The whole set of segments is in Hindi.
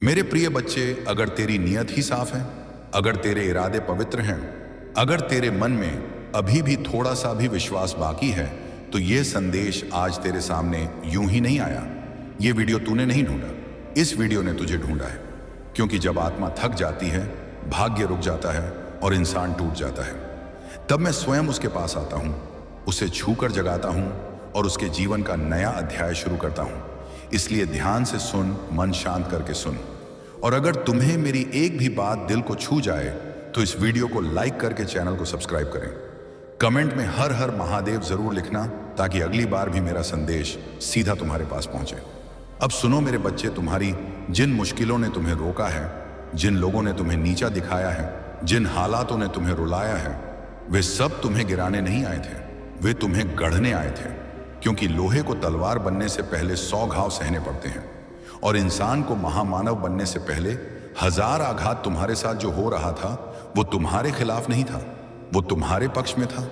मेरे प्रिय बच्चे, अगर तेरी नीयत ही साफ है, अगर तेरे इरादे पवित्र हैं, अगर तेरे मन में अभी भी थोड़ा सा भी विश्वास बाकी है, तो ये संदेश आज तेरे सामने यूं ही नहीं आया। ये वीडियो तूने नहीं ढूंढा, इस वीडियो ने तुझे ढूंढा है। क्योंकि जब आत्मा थक जाती है, भाग्य रुक जाता है और इंसान टूट जाता है, तब मैं स्वयं उसके पास आता हूं, उसे छूकर जगाता हूं और उसके जीवन का नया अध्याय शुरू करता हूं। इसलिए ध्यान से सुन, मन शांत करके सुन। और अगर तुम्हें मेरी एक भी बात दिल को छू जाए तो इस वीडियो को लाइक करके चैनल को सब्सक्राइब करें। कमेंट में हर हर महादेव जरूर लिखना, ताकि अगली बार भी मेरा संदेश सीधा तुम्हारे पास पहुंचे। अब सुनो मेरे बच्चे, तुम्हारी जिन मुश्किलों ने तुम्हें रोका है, जिन लोगों ने तुम्हें नीचा दिखाया है, जिन हालातों ने तुम्हें रुलाया है, वे सब तुम्हें गिराने नहीं आए थे, वे तुम्हें गढ़ने आए थे। क्योंकि लोहे को तलवार बनने से पहले 100 घाव सहने पड़ते हैं, और इंसान को महामानव बनने से पहले 1000 आघात। तुम्हारे साथ जो हो रहा था वो तुम्हारे खिलाफ नहीं था, वो तुम्हारे पक्ष में था।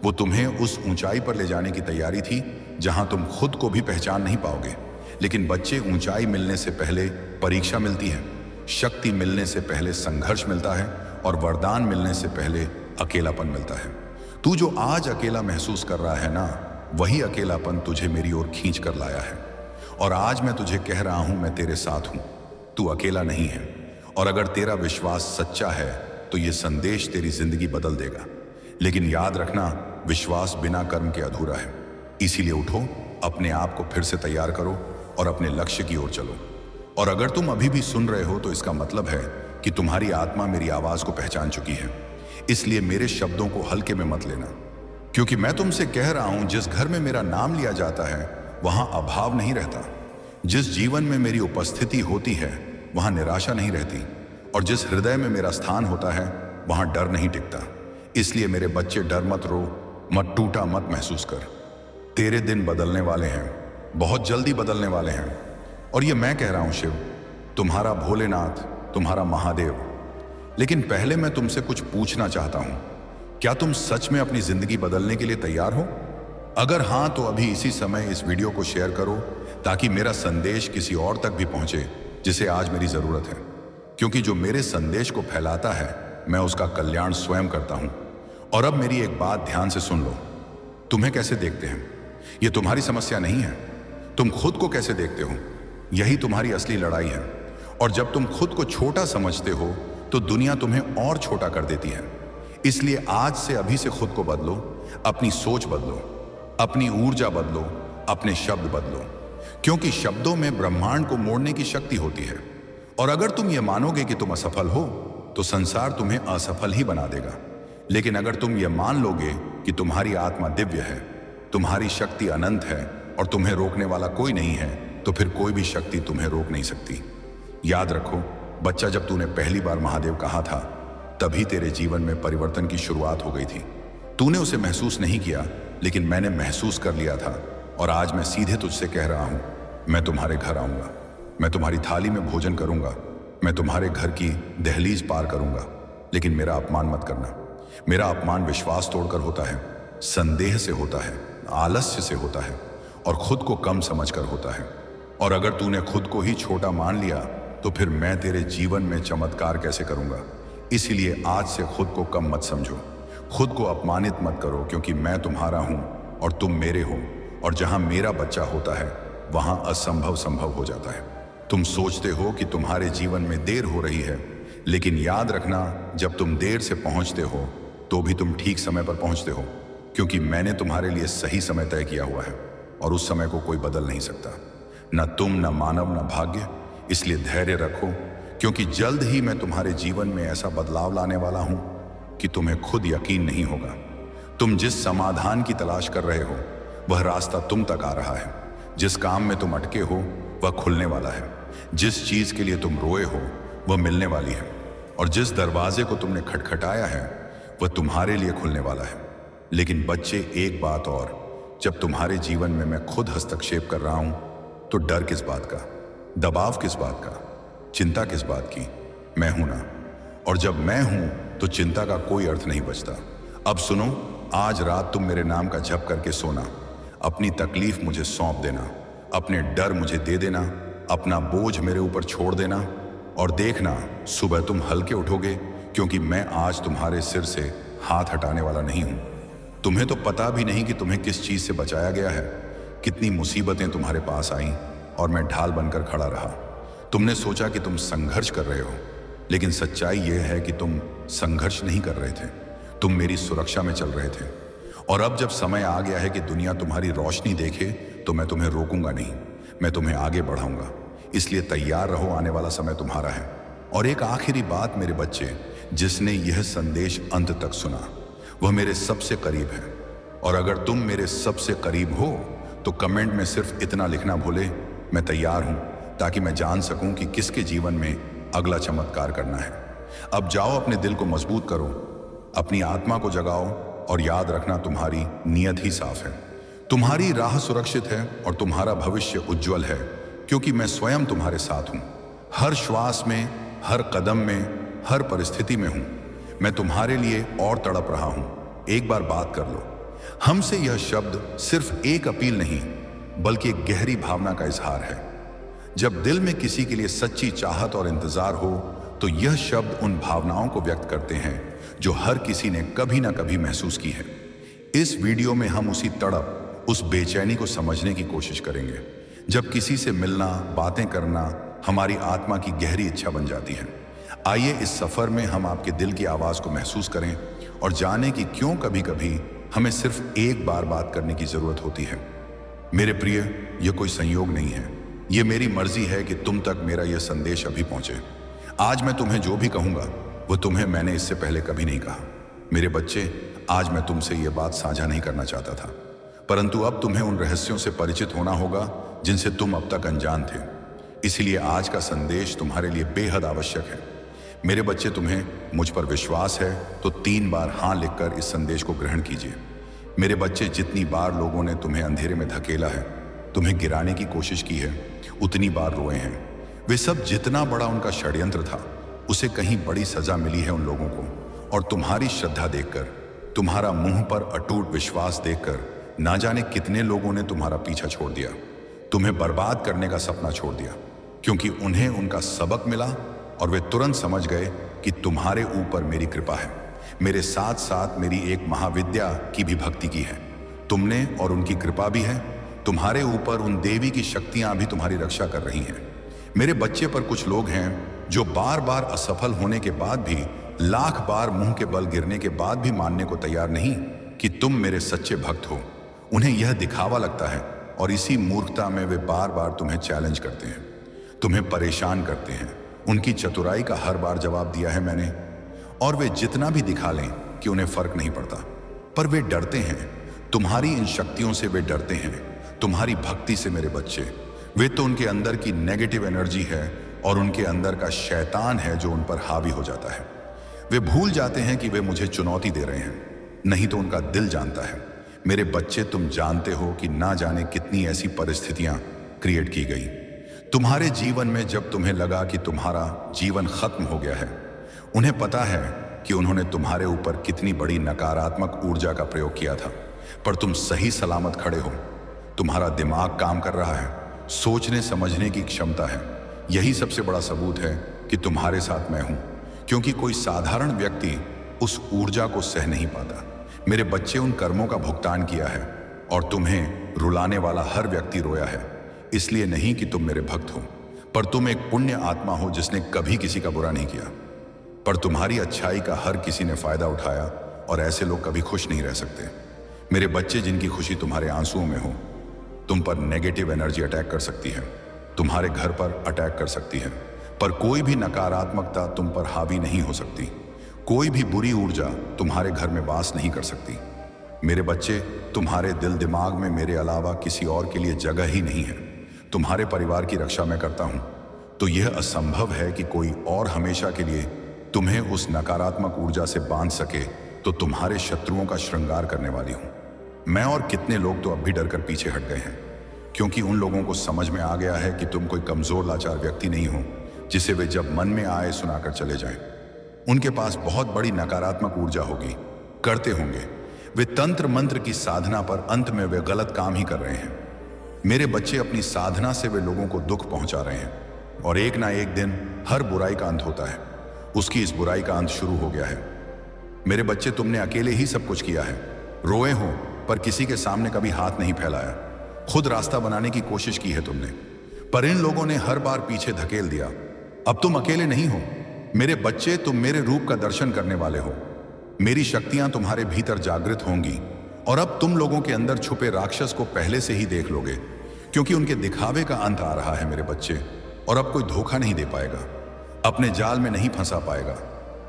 वो तुम्हें उस ऊंचाई पर ले जाने की तैयारी थी जहां तुम खुद को भी पहचान नहीं पाओगे। लेकिन बच्चे, ऊंचाई मिलने से पहले परीक्षा मिलती है, शक्ति मिलने से पहले संघर्ष मिलता है, और वरदान मिलने से पहले अकेलापन मिलता है। तू जो आज अकेला महसूस कर रहा है ना, वही अकेलापन तुझे मेरी ओर खींच कर लाया है। और आज मैं तुझे कह रहा हूं, मैं तेरे साथ हूं, तू अकेला नहीं है। और अगर तेरा विश्वास सच्चा है तो यह संदेश तेरी जिंदगी बदल देगा। लेकिन याद रखना, विश्वास बिना कर्म के अधूरा है। इसीलिए उठो, अपने आप को फिर से तैयार करो और अपने लक्ष्य की ओर चलो। और अगर तुम अभी भी सुन रहे हो तो इसका मतलब है कि तुम्हारी आत्मा मेरी आवाज को पहचान चुकी है। इसलिए मेरे शब्दों को हल्के में मत लेना, क्योंकि मैं तुमसे कह रहा हूं, जिस घर में मेरा नाम लिया जाता है वहां अभाव नहीं रहता। जिस जीवन में मेरी उपस्थिति होती है वहां निराशा नहीं रहती, और जिस हृदय में मेरा स्थान होता है वहां डर नहीं टिकता। इसलिए मेरे बच्चे, डर मत, रो मत, टूटा मत महसूस कर। तेरे दिन बदलने वाले हैं, बहुत जल्दी बदलने वाले हैं। और ये मैं कह रहा हूं, शिव, तुम्हारा भोलेनाथ, तुम्हारा महादेव। लेकिन पहले मैं तुमसे कुछ पूछना चाहता हूं, क्या तुम सच में अपनी जिंदगी बदलने के लिए तैयार हो? अगर हां, तो अभी इसी समय इस वीडियो को शेयर करो, ताकि मेरा संदेश किसी और तक भी पहुंचे जिसे आज मेरी जरूरत है। क्योंकि जो मेरे संदेश को फैलाता है, मैं उसका कल्याण स्वयं करता हूं। और अब मेरी एक बात ध्यान से सुन लो। तुम्हें कैसे देखते हैं यह तुम्हारी समस्या नहीं है। तुम खुद को कैसे देखते हो, यही तुम्हारी असली लड़ाई है। और जब तुम खुद को छोटा समझते हो तो दुनिया तुम्हें और छोटा कर देती है। इसलिए आज से, अभी से खुद को बदलो, अपनी सोच बदलो, अपनी ऊर्जा बदलो, अपने शब्द बदलो। क्योंकि शब्दों में ब्रह्मांड को मोड़ने की शक्ति होती है। और अगर तुम ये मानोगे कि तुम असफल हो, तो संसार तुम्हें असफल ही बना देगा। लेकिन अगर तुम ये मान लोगे कि तुम्हारी आत्मा दिव्य है, तुम्हारी शक्ति अनंत है और तुम्हें रोकने वाला कोई नहीं है, तो फिर कोई भी शक्ति तुम्हें रोक नहीं सकती। याद रखो बच्चा, जब तूने पहली बार महादेव कहा था, तभी तेरे जीवन में परिवर्तन की शुरुआत हो गई थी। तूने उसे महसूस नहीं किया, लेकिन मैंने महसूस कर लिया था। और आज मैं सीधे तुझसे कह रहा हूं, मैं तुम्हारे घर आऊंगा, मैं तुम्हारी थाली में भोजन करूंगा, मैं तुम्हारे घर की दहलीज पार करूंगा। लेकिन मेरा अपमान मत करना। मेरा अपमान विश्वास तोड़कर होता है, संदेह से होता है, आलस्य से होता है, और खुद को कम समझकर होता है। और अगर तूने खुद को ही छोटा मान लिया, तो फिर मैं तेरे जीवन में चमत्कार कैसे करूंगा? इसीलिए आज से खुद को कम मत समझो, खुद को अपमानित मत करो, क्योंकि मैं तुम्हारा हूं और तुम मेरे हो। और जहां मेरा बच्चा होता है वहां असंभव संभव हो जाता है। तुम सोचते हो कि तुम्हारे जीवन में देर हो रही है, लेकिन याद रखना, जब तुम देर से पहुंचते हो तो भी तुम ठीक समय पर पहुंचते हो, क्योंकि मैंने तुम्हारे लिए सही समय तय किया हुआ है, और उस समय को कोई बदल नहीं सकता, न तुम, न मानव, न भाग्य। इसलिए धैर्य रखो, क्योंकि जल्द ही मैं तुम्हारे जीवन में ऐसा बदलाव लाने वाला हूं कि तुम्हें खुद यकीन नहीं होगा। तुम जिस समाधान की तलाश कर रहे हो, वह रास्ता तुम तक आ रहा है। जिस काम में तुम अटके हो, वह खुलने वाला है। जिस चीज के लिए तुम रोए हो, वह मिलने वाली है। और जिस दरवाजे को तुमने खटखटाया है, वह तुम्हारे लिए खुलने वाला है। लेकिन बच्चे, एक बात और, जब तुम्हारे जीवन में मैं खुद हस्तक्षेप कर रहा हूं, तो डर किस बात का, दबाव किस बात का, चिंता किस बात की? मैं हूं ना। और जब मैं हूं तो चिंता का कोई अर्थ नहीं बचता। अब सुनो, आज रात तुम मेरे नाम का जप करके सोना। अपनी तकलीफ मुझे सौंप देना, अपने डर मुझे दे देना, अपना बोझ मेरे ऊपर छोड़ देना, और देखना सुबह तुम हल्के उठोगे, क्योंकि मैं आज तुम्हारे सिर से हाथ हटाने वाला नहीं हूं। तुम्हें तो पता भी नहीं कि तुम्हें किस चीज से बचाया गया है, कितनी मुसीबतें तुम्हारे पास आईं और मैं ढाल बनकर खड़ा रहा। तुमने सोचा कि तुम संघर्ष कर रहे हो, लेकिन सच्चाई यह है कि तुम संघर्ष नहीं कर रहे थे, तुम मेरी सुरक्षा में चल रहे थे। और अब जब समय आ गया है कि दुनिया तुम्हारी रोशनी देखे, तो मैं तुम्हें रोकूंगा नहीं, मैं तुम्हें आगे बढ़ाऊंगा। इसलिए तैयार रहो, आने वाला समय तुम्हारा है। और एक आखिरी बात मेरे बच्चे, जिसने यह संदेश अंत तक सुना वह मेरे सबसे करीब है। और अगर तुम मेरे सबसे करीब हो तो कमेंट में सिर्फ इतना लिखना भूले, मैं तैयार हूं, ताकि मैं जान सकूं कि किसके जीवन में अगला चमत्कार करना है। अब जाओ, अपने दिल को मजबूत करो, अपनी आत्मा को जगाओ और याद रखना तुम्हारी नीयत ही साफ है, तुम्हारी राह सुरक्षित है और तुम्हारा भविष्य उज्जवल है, क्योंकि मैं स्वयं तुम्हारे साथ हूं। हर श्वास में, हर कदम में, हर परिस्थिति में हूं। मैं तुम्हारे लिए और तड़प रहा हूं। एक बार बात कर लो। हमसे यह शब्द सिर्फ एक अपील नहीं, बल्कि एक गहरी भावना का इजहार है। जब दिल में किसी के लिए सच्ची चाहत और इंतजार हो, तो यह शब्द उन भावनाओं को व्यक्त करते हैं जो हर किसी ने कभी ना कभी महसूस की है। इस वीडियो में हम उसी तड़प, उस बेचैनी को समझने की कोशिश करेंगे, जब किसी से मिलना, बातें करना हमारी आत्मा की गहरी इच्छा बन जाती है। आइए इस सफर में हम आपके दिल की आवाज को महसूस करें और जानें कि क्यों कभी कभी हमें सिर्फ एक बार बात करने की जरूरत होती है। मेरे प्रिय, यह कोई संयोग नहीं है, यह मेरी मर्जी है कि तुम तक मेरा यह संदेश अभी पहुंचे। आज मैं तुम्हें जो भी कहूंगा वो तुम्हें मैंने इससे पहले कभी नहीं कहा। मेरे बच्चे, आज मैं तुमसे यह बात साझा नहीं करना चाहता था, परंतु अब तुम्हें उन रहस्यों से परिचित होना होगा जिनसे तुम अब तक अनजान थे। इसीलिए आज का संदेश तुम्हारे लिए बेहद आवश्यक है। मेरे बच्चे, तुम्हें मुझ पर विश्वास है तो 3 बार हाँ लिखकर इस संदेश को ग्रहण कीजिए। मेरे बच्चे, जितनी बार लोगों ने तुम्हें अंधेरे में धकेला है, तुम्हें गिराने की कोशिश की है, उतनी बार रोए हैं। वे सब, जितना बड़ा उनका षड्यंत्र था, उसे कहीं बड़ी सजा मिली है उन लोगों को। और तुम्हारी श्रद्धा देखकर, तुम्हारा मुंह पर अटूट विश्वास देखकर, ना जाने कितने लोगों ने तुम्हारा पीछा छोड़ दिया, तुम्हें बर्बाद करने का सपना छोड़ दिया, क्योंकि उन्हें उनका सबक मिला और वे तुरंत समझ गए कि तुम्हारे ऊपर मेरी कृपा है। मेरे साथ साथ मेरी एक महाविद्या की भी भक्ति की है। तुमने और उनकी कृपा भी है। तुम्हारे ऊपर उन देवी की शक्तियां भी तुम्हारी रक्षा कर रही हैं। मेरे बच्चे, पर कुछ लोग हैं जो बार बार असफल होने के बाद भी, लाख बार मुंह के बल गिरने के बाद भी मानने को तैयार नहीं कि तुम मेरे सच्चे भक्त हो। उन्हें यह दिखावा लगता है और इसी मूर्खता में वे बार बार तुम्हें चैलेंज करते हैं, तुम्हें परेशान करते हैं। उनकी चतुराई का हर बार जवाब दिया है मैंने, और वे जितना भी दिखा लें कि उन्हें फर्क नहीं पड़ता, पर वे डरते हैं। तुम्हारी इन शक्तियों से वे डरते हैं, तुम्हारी भक्ति से मेरे बच्चे। वे तो उनके अंदर की नेगेटिव एनर्जी है और उनके अंदर का शैतान है जो उन पर हावी हो जाता है। वे भूल जाते हैं कि वे मुझे चुनौती दे रहे हैं, नहीं तो उनका दिल जानता है। मेरे बच्चे, तुम जानते हो कि ना जाने कितनी ऐसी परिस्थितियां क्रिएट की गई तुम्हारे जीवन में, जब तुम्हें लगा कि तुम्हारा जीवन खत्म हो गया है। उन्हें पता है कि उन्होंने तुम्हारे ऊपर कितनी बड़ी नकारात्मक ऊर्जा का प्रयोग किया था, पर तुम सही सलामत खड़े हो। तुम्हारा दिमाग काम कर रहा है, सोचने समझने की क्षमता है। यही सबसे बड़ा सबूत है कि तुम्हारे साथ मैं हूं, क्योंकि कोई साधारण व्यक्ति उस ऊर्जा को सह नहीं पाता। मेरे बच्चे, उन कर्मों का भुगतान किया है और तुम्हें रुलाने वाला हर व्यक्ति रोया है। इसलिए नहीं कि तुम मेरे भक्त हो, पर तुम एक पुण्य आत्मा हो जिसने कभी किसी का बुरा नहीं किया। पर तुम्हारी अच्छाई का हर किसी ने फायदा उठाया और ऐसे लोग कभी खुश नहीं रह सकते। मेरे बच्चे, जिनकी खुशी तुम्हारे आंसुओं में हो, तुम पर नेगेटिव एनर्जी अटैक कर सकती है, तुम्हारे घर पर अटैक कर सकती है, पर कोई भी नकारात्मकता तुम पर हावी नहीं हो सकती। कोई भी बुरी ऊर्जा तुम्हारे घर में वास नहीं कर सकती। मेरे बच्चे, तुम्हारे दिल दिमाग में मेरे अलावा किसी और के लिए जगह ही नहीं है। तुम्हारे परिवार की रक्षा मैं करता हूं, तो यह असंभव है कि कोई और हमेशा के लिए तुम्हें उस नकारात्मक ऊर्जा से बांध सके। तो तुम्हारे शत्रुओं का श्रृंगार करने वाली हूं मैं। और कितने लोग तो अब भी डरकर पीछे हट गए हैं, क्योंकि उन लोगों को समझ में आ गया है कि तुम कोई कमजोर लाचार व्यक्ति नहीं हो जिसे वे जब मन में आए सुनाकर चले जाएं। उनके पास बहुत बड़ी नकारात्मक ऊर्जा होगी, करते होंगे वे तंत्र मंत्र की साधना, पर अंत में वे गलत काम ही कर रहे हैं। मेरे बच्चे, अपनी साधना से वे लोगों को दुख पहुंचा रहे हैं। और एक ना एक दिन हर बुराई का अंत होता है। उसकी इस बुराई का अंत शुरू हो गया है। मेरे बच्चे, तुमने अकेले ही सब कुछ किया है। रोए हो पर किसी के सामने कभी हाथ नहीं फैलाया। खुद रास्ता बनाने की कोशिश की है तुमने, पर इन लोगों ने हर बार पीछे धकेल दिया। अब तुम अकेले नहीं हो मेरे बच्चे, तुम मेरे रूप का दर्शन करने वाले हो। मेरी शक्तियां तुम्हारे भीतर जागृत होंगी और अब तुम लोगों के अंदर छुपे राक्षस को पहले से ही देख लोगे, क्योंकि उनके दिखावे का अंत आ रहा है मेरे बच्चे। और अब कोई धोखा नहीं दे पाएगा, अपने जाल में नहीं फंसा पाएगा।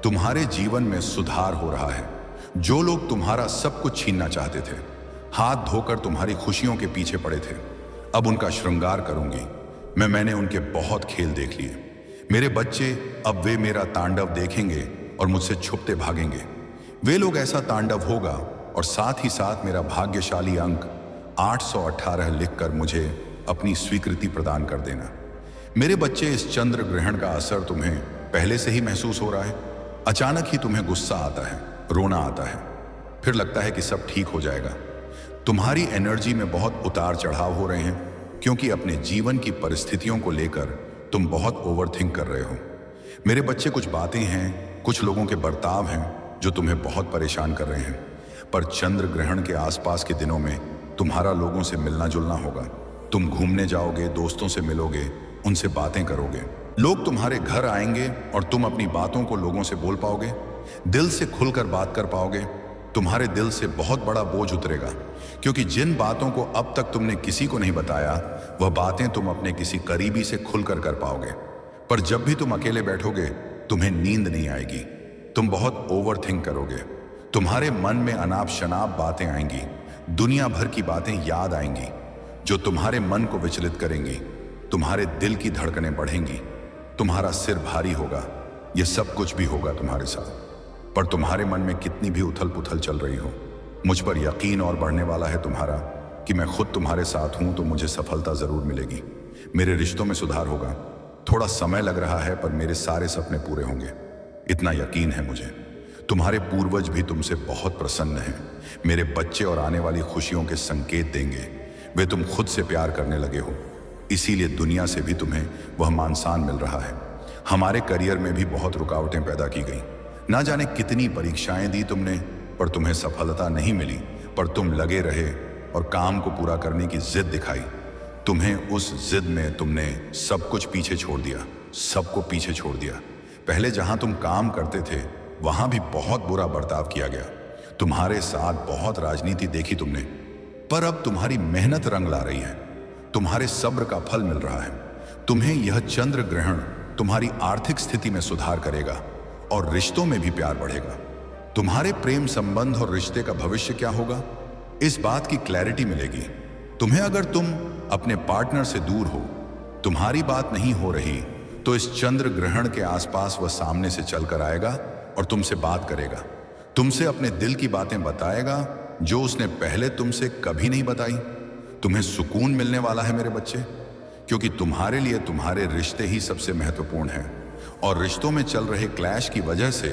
तुम्हारे जीवन में सुधार हो रहा है। जो लोग तुम्हारा सब कुछ छीनना चाहते थे, हाथ धोकर तुम्हारी खुशियों के पीछे पड़े थे, अब उनका श्रृंगार करूंगी मैंने उनके बहुत खेल देख लिए मेरे बच्चे। अब वे मेरा तांडव देखेंगे और मुझसे छुपते भागेंगे। वे लोग ऐसा तांडव होगा और साथ ही साथ मेरा भाग्यशाली अंक 818 लिखकर मुझे अपनी स्वीकृति प्रदान कर देना। मेरे बच्चे, इस चंद्र ग्रहण का असर तुम्हें पहले से ही महसूस हो रहा है। अचानक ही तुम्हें गुस्सा आता है, रोना आता है, फिर लगता है कि सब ठीक हो जाएगा। तुम्हारी एनर्जी में बहुत उतार चढ़ाव हो रहे हैं, क्योंकि अपने जीवन की परिस्थितियों को लेकर तुम बहुत ओवरथिंक कर रहे हो। मेरे बच्चे, कुछ बातें हैं, कुछ लोगों के बर्ताव हैं जो तुम्हें बहुत परेशान कर रहे हैं। पर चंद्र ग्रहण के आसपास के दिनों में तुम्हारा लोगों से मिलना जुलना होगा। तुम घूमने जाओगे, दोस्तों से मिलोगे, उनसे बातें करोगे। लोग तुम्हारे घर आएंगे और तुम अपनी बातों को लोगों से बोल पाओगे, दिल से खुलकर बात कर पाओगे। तुम्हारे दिल से बहुत बड़ा बोझ उतरेगा, क्योंकि जिन बातों को अब तक तुमने किसी को नहीं बताया, वह बातें तुम अपने किसी करीबी से खुलकर कर पाओगे। पर जब भी तुम अकेले बैठोगे, तुम्हें नींद नहीं आएगी। तुम बहुत ओवरथिंक करोगे। तुम्हारे मन में अनाप शनाप बातें आएंगी, दुनिया भर की बातें याद आएंगी जो तुम्हारे मन को विचलित करेंगी। तुम्हारे दिल की धड़कनें बढ़ेंगी, तुम्हारा सिर भारी होगा। यह सब कुछ भी होगा तुम्हारे साथ, पर तुम्हारे मन में कितनी भी उथल पुथल चल रही हो, मुझ पर यकीन और बढ़ने वाला है तुम्हारा कि मैं खुद तुम्हारे साथ हूं, तो मुझे सफलता जरूर मिलेगी। मेरे रिश्तों में सुधार होगा। थोड़ा समय लग रहा है, पर मेरे सारे सपने पूरे होंगे, इतना यकीन है मुझे। तुम्हारे पूर्वज भी तुमसे बहुत प्रसन्न हैं। मेरे बच्चे और आने वाली खुशियों के संकेत देंगे। वे तुम खुद से प्यार करने लगे हो, इसीलिए दुनिया से भी तुम्हें वह मान सम्मान मिल रहा है। हमारे करियर में भी बहुत रुकावटें पैदा की गई। ना जाने कितनी परीक्षाएं दी तुमने, पर तुम्हें सफलता नहीं मिली। पर तुम लगे रहे और काम को पूरा करने की जिद दिखाई। तुम्हें उस जिद में तुमने सब कुछ पीछे छोड़ दिया, सबको पीछे छोड़ दिया। पहले जहां तुम काम करते थे, वहां भी बहुत बुरा बर्ताव किया गया। तुम्हारे साथ बहुत राजनीति देखी तुमने, पर अब तुम्हारी मेहनत रंग ला रही है। तुम्हारे सब्र का फल मिल रहा है। तुम्हें यह चंद्र ग्रहण तुम्हारी आर्थिक स्थिति में सुधार करेगा और रिश्तों में भी प्यार बढ़ेगा। तुम्हारे प्रेम संबंध और रिश्ते का भविष्य क्या होगा, इस बात की क्लैरिटी मिलेगी तुम्हें। अगर तुम अपने पार्टनर से दूर हो, तुम्हारी बात नहीं हो रही, तो इस चंद्र ग्रहण के आसपास वह सामने से चलकर आएगा और तुमसे बात करेगा। तुमसे अपने दिल की बातें बताएगा जो उसने पहले तुमसे कभी नहीं बताई। तुम्हें सुकून मिलने वाला है मेरे बच्चे, क्योंकि तुम्हारे लिए तुम्हारे रिश्ते ही सबसे महत्वपूर्ण हैं। और रिश्तों में चल रहे क्लैश की वजह से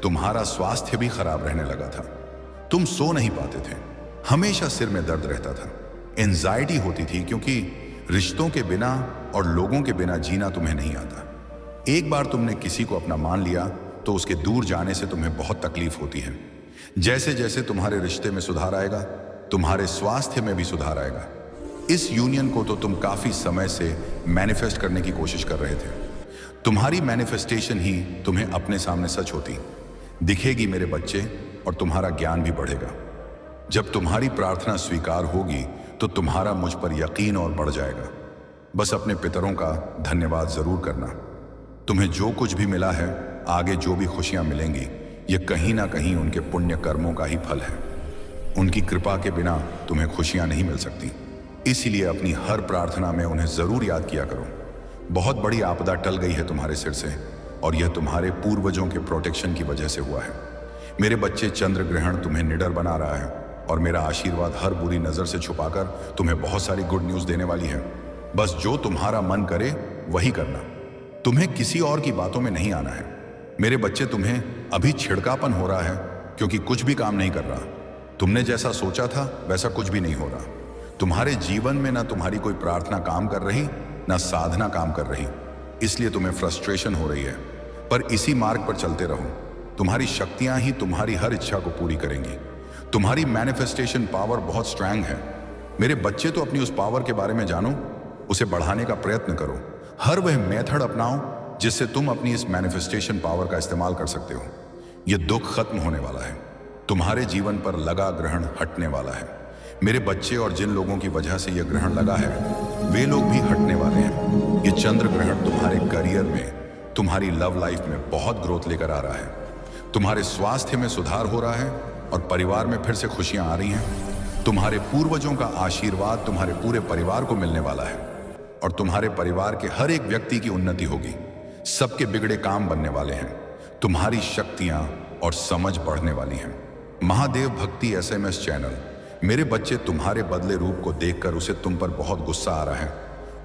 तुम्हारा स्वास्थ्य भी खराब रहने लगा था। तुम सो नहीं पाते थे, हमेशा सिर में दर्द रहता था, एंजाइटी होती थी, क्योंकि रिश्तों के बिना और लोगों के बिना जीना तुम्हें नहीं आता। एक बार तुमने किसी को अपना मान लिया तो उसके दूर जाने से तुम्हें बहुत तकलीफ होती है। जैसे जैसे तुम्हारे रिश्ते में सुधार आएगा, तुम्हारे स्वास्थ्य में भी सुधार आएगा। इस यूनियन को तो तुम काफी समय से मैनिफेस्ट करने की कोशिश कर रहे थे। तुम्हारी मैनिफेस्टेशन ही तुम्हें अपने सामने सच होती दिखेगी मेरे बच्चे, और तुम्हारा ज्ञान भी बढ़ेगा। जब तुम्हारी प्रार्थना स्वीकार होगी तो तुम्हारा मुझ पर यकीन और बढ़ जाएगा। बस अपने पितरों का धन्यवाद जरूर करना। तुम्हें जो कुछ भी मिला है, आगे जो भी खुशियां मिलेंगी, ये कहीं ना कहीं उनके पुण्य कर्मों का ही फल है। उनकी कृपा के बिना तुम्हें खुशियां नहीं मिल सकती। इसीलिए अपनी हर प्रार्थना में उन्हें जरूर याद किया करो। बहुत बड़ी आपदा टल गई है तुम्हारे सिर से, और यह तुम्हारे पूर्वजों के प्रोटेक्शन की वजह से हुआ है। मेरे बच्चे, चंद्र ग्रहण तुम्हें निडर बना रहा है, और मेरा आशीर्वाद हर बुरी नजर से छुपाकर तुम्हें बहुत सारी गुड न्यूज देने वाली है। बस जो तुम्हारा मन करे वही करना। तुम्हें किसी और की बातों में नहीं आना है। मेरे बच्चे, तुम्हें अभी छिड़कापन हो रहा है, क्योंकि कुछ भी काम नहीं कर रहा। तुमने जैसा सोचा था वैसा कुछ भी नहीं हो रहा। तुम्हारे जीवन में ना तुम्हारी कोई प्रार्थना काम कर रही, ना साधना काम कर रही। इसलिए तुम्हें फ्रस्ट्रेशन हो रही है। पर इसी मार्ग पर चलते रहो। तुम्हारी शक्तियां ही तुम्हारी हर इच्छा को पूरी करेंगी। तुम्हारी मैनिफेस्टेशन पावर बहुत स्ट्रांग है। मेरे बच्चे, तो अपनी उस पावर के बारे में जानो, उसे बढ़ाने का प्रयत्न करो। हर वह मेथड अपनाओ जिससे तुम अपनी इस मैनिफेस्टेशन पावर का इस्तेमाल कर सकते हो। यह दुख खत्म होने वाला है। तुम्हारे जीवन पर लगा ग्रहण हटने वाला है। मेरे बच्चे, और जिन लोगों की वजह से यह ग्रहण लगा है वे लोग भी हटने वाले हैं। यह चंद्र ग्रहण तुम्हारे करियर में, तुम्हारी लव लाइफ में बहुत ग्रोथ लेकर आ रहा है। तुम्हारे स्वास्थ्य में सुधार हो रहा है और परिवार में फिर से खुशियां आ रही हैं। तुम्हारे पूर्वजों का आशीर्वाद तुम्हारे पूरे परिवार को मिलने वाला है और तुम्हारे परिवार के हर एक व्यक्ति की उन्नति होगी। सबके बिगड़े काम बनने वाले हैं। तुम्हारी शक्तियां और समझ बढ़ने वाली हैं। महादेव भक्ति SMS चैनल। मेरे बच्चे, तुम्हारे बदले रूप को देखकर उसे तुम पर बहुत गुस्सा आ रहा है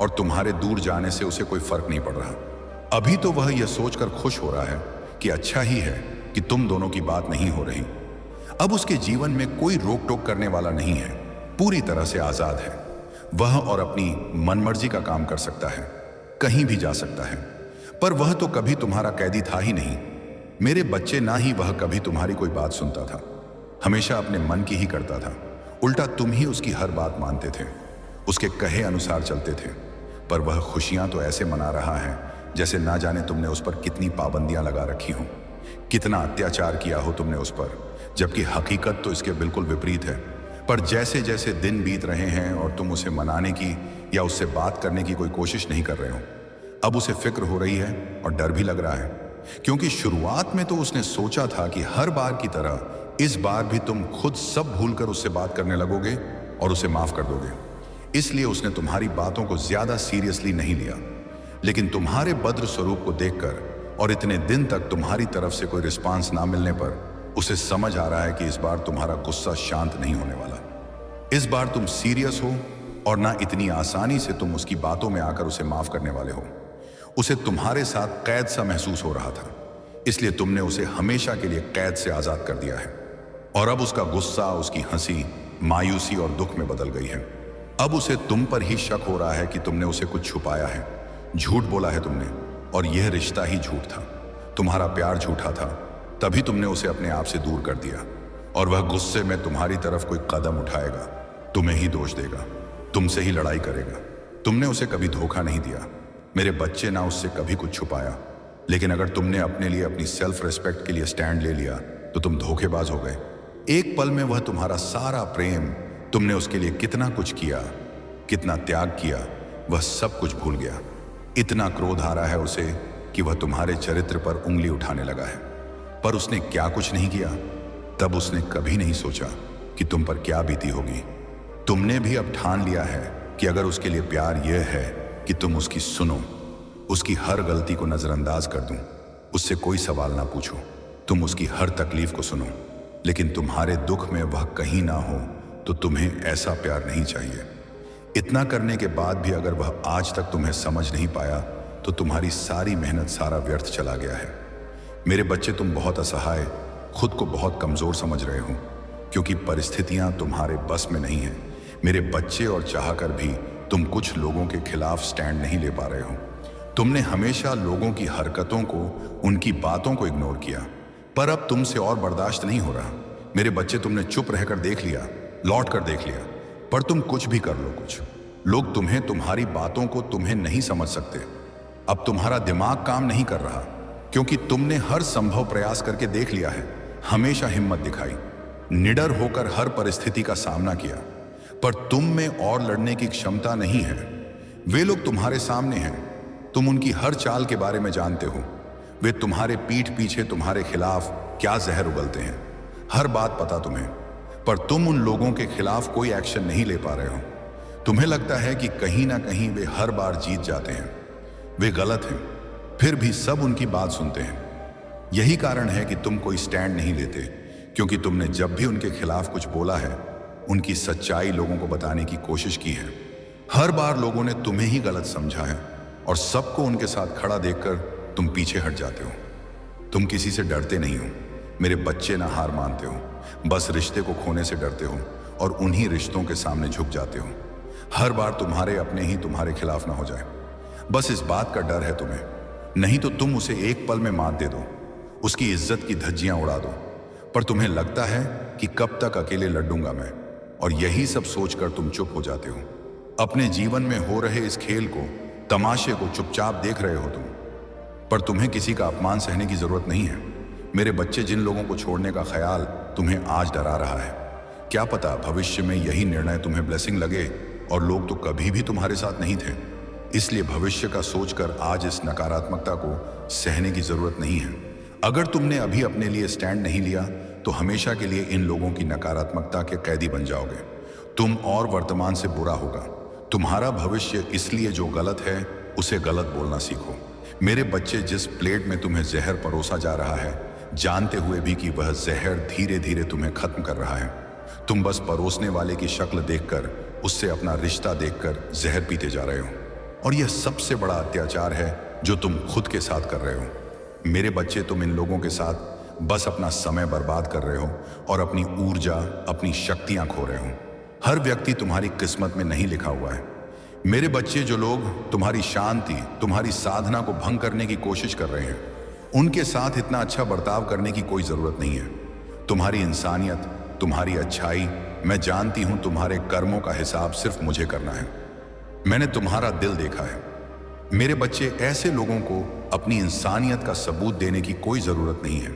और तुम्हारे दूर जाने से उसे कोई फर्क नहीं पड़ रहा। अभी तो वह यह सोचकर खुश हो रहा है कि अच्छा ही है कि तुम दोनों की बात नहीं हो रही। अब उसके जीवन में कोई रोक टोक करने वाला नहीं है। पूरी तरह से आजाद है। वह और अपनी मनमर्जी का काम कर सकता है, कहीं भी जा सकता है। पर वह तो कभी तुम्हारा कैदी था ही नहीं। मेरे बच्चे, ना ही वह कभी तुम्हारी कोई बात सुनता था। हमेशा अपने मन की ही करता था। उल्टा तुम ही उसकी हर बात मानते थे, उसके कहे अनुसार चलते थे। पर वह खुशियां तो ऐसे मना रहा है जैसे ना जाने तुमने उस पर कितनी पाबंदियां लगा रखी हों, कितना अत्याचार किया हो तुमने उस पर। जबकि हकीकत तो इसके बिल्कुल विपरीत है। पर जैसे जैसे दिन बीत रहे हैं और तुम उसे मनाने की या उससे बात करने की कोई कोशिश नहीं कर रहे हो, अब उसे फिक्र हो रही है और डर भी लग रहा है। क्योंकि शुरुआत में तो उसने सोचा था कि हर बार की तरह इस बार भी तुम खुद सब भूलकर उससे बात करने लगोगे और उसे माफ कर दोगे। इसलिए उसने तुम्हारी बातों को ज्यादा सीरियसली नहीं लिया। लेकिन तुम्हारे भद्र स्वरूप को देखकर और इतने दिन तक तुम्हारी तरफ से कोई रिस्पांस ना मिलने पर उसे समझ आ रहा है कि इस बार तुम्हारा गुस्सा शांत नहीं होने वाला। इस बार तुम सीरियस हो और ना इतनी आसानी से तुम उसकी बातों में आकर उसे माफ करने वाले हो। उसे तुम्हारे साथ कैद सा महसूस हो रहा था, इसलिए तुमने उसे हमेशा के लिए कैद से आजाद कर दिया है। और अब उसका गुस्सा, उसकी हंसी, मायूसी और दुख में बदल गई है। अब उसे तुम पर ही शक हो रहा है कि तुमने उसे कुछ छुपाया है, झूठ बोला है तुमने, और यह रिश्ता ही झूठ था। तुम्हारा प्यार झूठा था, तभी तुमने उसे अपने आप से दूर कर दिया। और वह गुस्से में तुम्हारी तरफ कोई कदम उठाएगा, तुम्हें ही दोष देगा, तुमसे ही लड़ाई करेगा। तुमने उसे कभी धोखा नहीं दिया। मेरे बच्चे, ना उससे कभी कुछ छुपाया। लेकिन अगर तुमने अपने लिए, अपनी सेल्फ रिस्पेक्ट के लिए स्टैंड ले लिया तो तुम धोखेबाज हो गए। एक पल में वह तुम्हारा सारा प्रेम, तुमने उसके लिए कितना कुछ किया, कितना त्याग किया, वह सब कुछ भूल गया। इतना क्रोध आ रहा है उसे कि वह तुम्हारे चरित्र पर उंगली उठाने लगा है। पर उसने क्या कुछ नहीं किया। तब उसने कभी नहीं सोचा कि तुम पर क्या बीती होगी। तुमने भी अब ठान लिया है कि अगर उसके लिए प्यार यह है कि तुम उसकी सुनो, उसकी हर गलती को नजरअंदाज कर दूं, उससे कोई सवाल ना पूछो, तुम उसकी हर तकलीफ को सुनो, लेकिन तुम्हारे दुख में वह कहीं ना हो, तो तुम्हें ऐसा प्यार नहीं चाहिए। इतना करने के बाद भी अगर वह आज तक तुम्हें समझ नहीं पाया तो तुम्हारी सारी मेहनत, सारा व्यर्थ चला गया है। मेरे बच्चे, तुम बहुत असहाय, खुद को बहुत कमजोर समझ रहे हो क्योंकि परिस्थितियां तुम्हारे बस में नहीं है। मेरे बच्चे, और चाहकर भी तुम कुछ लोगों के खिलाफ स्टैंड नहीं ले पा रहे हो। तुमने हमेशा लोगों की हरकतों को, उनकी बातों को इग्नोर किया, पर अब तुमसे और बर्दाश्त नहीं हो रहा। मेरे बच्चे, तुमने चुप रहकर देख लिया, लौट कर देख लिया, पर तुम कुछ भी कर लो कुछ, लोग तुम्हें, तुम्हारी बातों को तुम्हें नहीं समझ सकते। अब तुम्हारा दिमाग काम नहीं कर रहा क्योंकि तुमने हर संभव प्रयास करके देख लिया है। हमेशा हिम्मत दिखाई, निडर होकर हर परिस्थिति का सामना किया, पर तुम में और लड़ने की क्षमता नहीं है। वे लोग तुम्हारे सामने हैं, तुम उनकी हर चाल के बारे में जानते हो। वे तुम्हारे पीठ पीछे तुम्हारे खिलाफ क्या जहर उगलते हैं, हर बात पता तुम्हें, पर तुम उन लोगों के खिलाफ कोई एक्शन नहीं ले पा रहे हो। तुम्हें लगता है कि कहीं ना कहीं वे हर बार जीत जाते हैं। वे गलत हैं, फिर भी सब उनकी बात सुनते हैं। यही कारण है कि तुम कोई स्टैंड नहीं लेते, क्योंकि तुमने जब भी उनके खिलाफ कुछ बोला है, उनकी सच्चाई लोगों को बताने की कोशिश की है। हर बार लोगों ने तुम्हें ही गलत समझा है और सबको उनके साथ खड़ा देखकर तुम पीछे हट जाते हो। तुम किसी से डरते नहीं हो। मेरे बच्चे, ना हार मानते हो, बस रिश्ते को खोने से डरते हो और उन्हीं रिश्तों के सामने झुक जाते हो। हर बार तुम्हारे अपने ही तुम्हारे खिलाफ ना हो जाए। बस इस बात का डर है तुम्हें, नहीं तो तुम उसे एक पल में मात दे दो, उसकी इज्जत की धज्जियां उड़ा दो। पर तुम्हें लगता है कि कब तक अकेले लड़ूंगा मैं, और यही सब सोचकर तुम चुप हो जाते हो। अपने जीवन में हो रहे इस खेल को, तमाशे को चुपचाप देख रहे हो तुम। पर तुम्हें किसी का अपमान सहने की जरूरत नहीं है। मेरे बच्चे, जिन लोगों को छोड़ने का ख्याल तुम्हें आज डरा रहा है, क्या पता भविष्य में यही निर्णय तुम्हें ब्लेसिंग लगे, और लोग तो कभी भी तुम्हारे साथ नहीं थे। इसलिए भविष्य का सोचकर आज इस नकारात्मकता को सहने की जरूरत नहीं है। अगर तुमने अभी अपने लिए स्टैंड नहीं लिया तो हमेशा के लिए इन लोगों की नकारात्मकता के कैदी बन जाओगे। तुम और वर्तमान से बुरा होगा। तुम्हारा भविष्य, इसलिए जो गलत है उसे गलत बोलना सीखो। मेरे बच्चे, जिस प्लेट में तुम्हें जहर परोसा जा रहा है, जानते हुए भी कि वह जहर धीरे धीरे तुम्हें खत्म कर रहा है, तुम बस परोसने वाले की शक्ल देखकर, उससे अपना रिश्ता देखकर जहर पीते जा रहे हो। और यह सबसे बड़ा अत्याचार है जो तुम खुद के साथ कर रहे हो। मेरे बच्चे, तुम इन लोगों के साथ बस अपना समय बर्बाद कर रहे हो और अपनी ऊर्जा, अपनी शक्तियां खो रहे हो। हर व्यक्ति तुम्हारी किस्मत में नहीं लिखा हुआ है। मेरे बच्चे, जो लोग तुम्हारी शांति, तुम्हारी साधना को भंग करने की कोशिश कर रहे हैं, उनके साथ इतना अच्छा बर्ताव करने की कोई जरूरत नहीं है। तुम्हारी इंसानियत, तुम्हारी अच्छाई, मैं जानती हूं तुम्हारे कर्मों का हिसाब सिर्फ मुझे करना है। मैंने तुम्हारा दिल देखा है। मेरे बच्चे, ऐसे लोगों को अपनी इंसानियत का सबूत देने की कोई जरूरत नहीं है।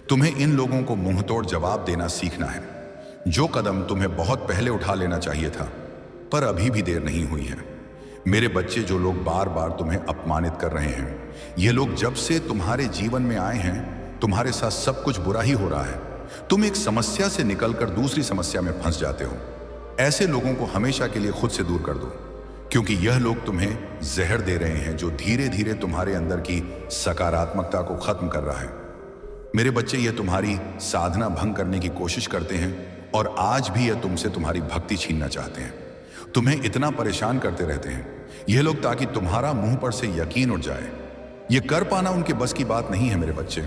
तुम्हें इन लोगों को मुंहतोड़ जवाब देना सीखना है। जो कदम तुम्हें बहुत पहले उठा लेना चाहिए था, पर अभी भी देर नहीं हुई है। मेरे बच्चे, जो लोग बार बार तुम्हें अपमानित कर रहे हैं, ये लोग जब से तुम्हारे जीवन में आए हैं, तुम्हारे साथ सब कुछ बुरा ही हो रहा है। तुम एक समस्या से निकलकर दूसरी समस्या में फंस जाते हो। ऐसे लोगों को हमेशा के लिए खुद से दूर कर दो, क्योंकि यह लोग तुम्हें जहर दे रहे हैं जो धीरे धीरे तुम्हारे अंदर की सकारात्मकता को खत्म कर रहा है। मेरे बच्चे, ये तुम्हारी साधना भंग करने की कोशिश करते हैं, और आज भी यह तुमसे तुम्हारी भक्ति छीनना चाहते हैं। तुम्हें इतना परेशान करते रहते हैं ये लोग, ताकि तुम्हारा मुंह पर से यकीन उठ जाए। ये कर पाना उनके बस की बात नहीं है मेरे बच्चे,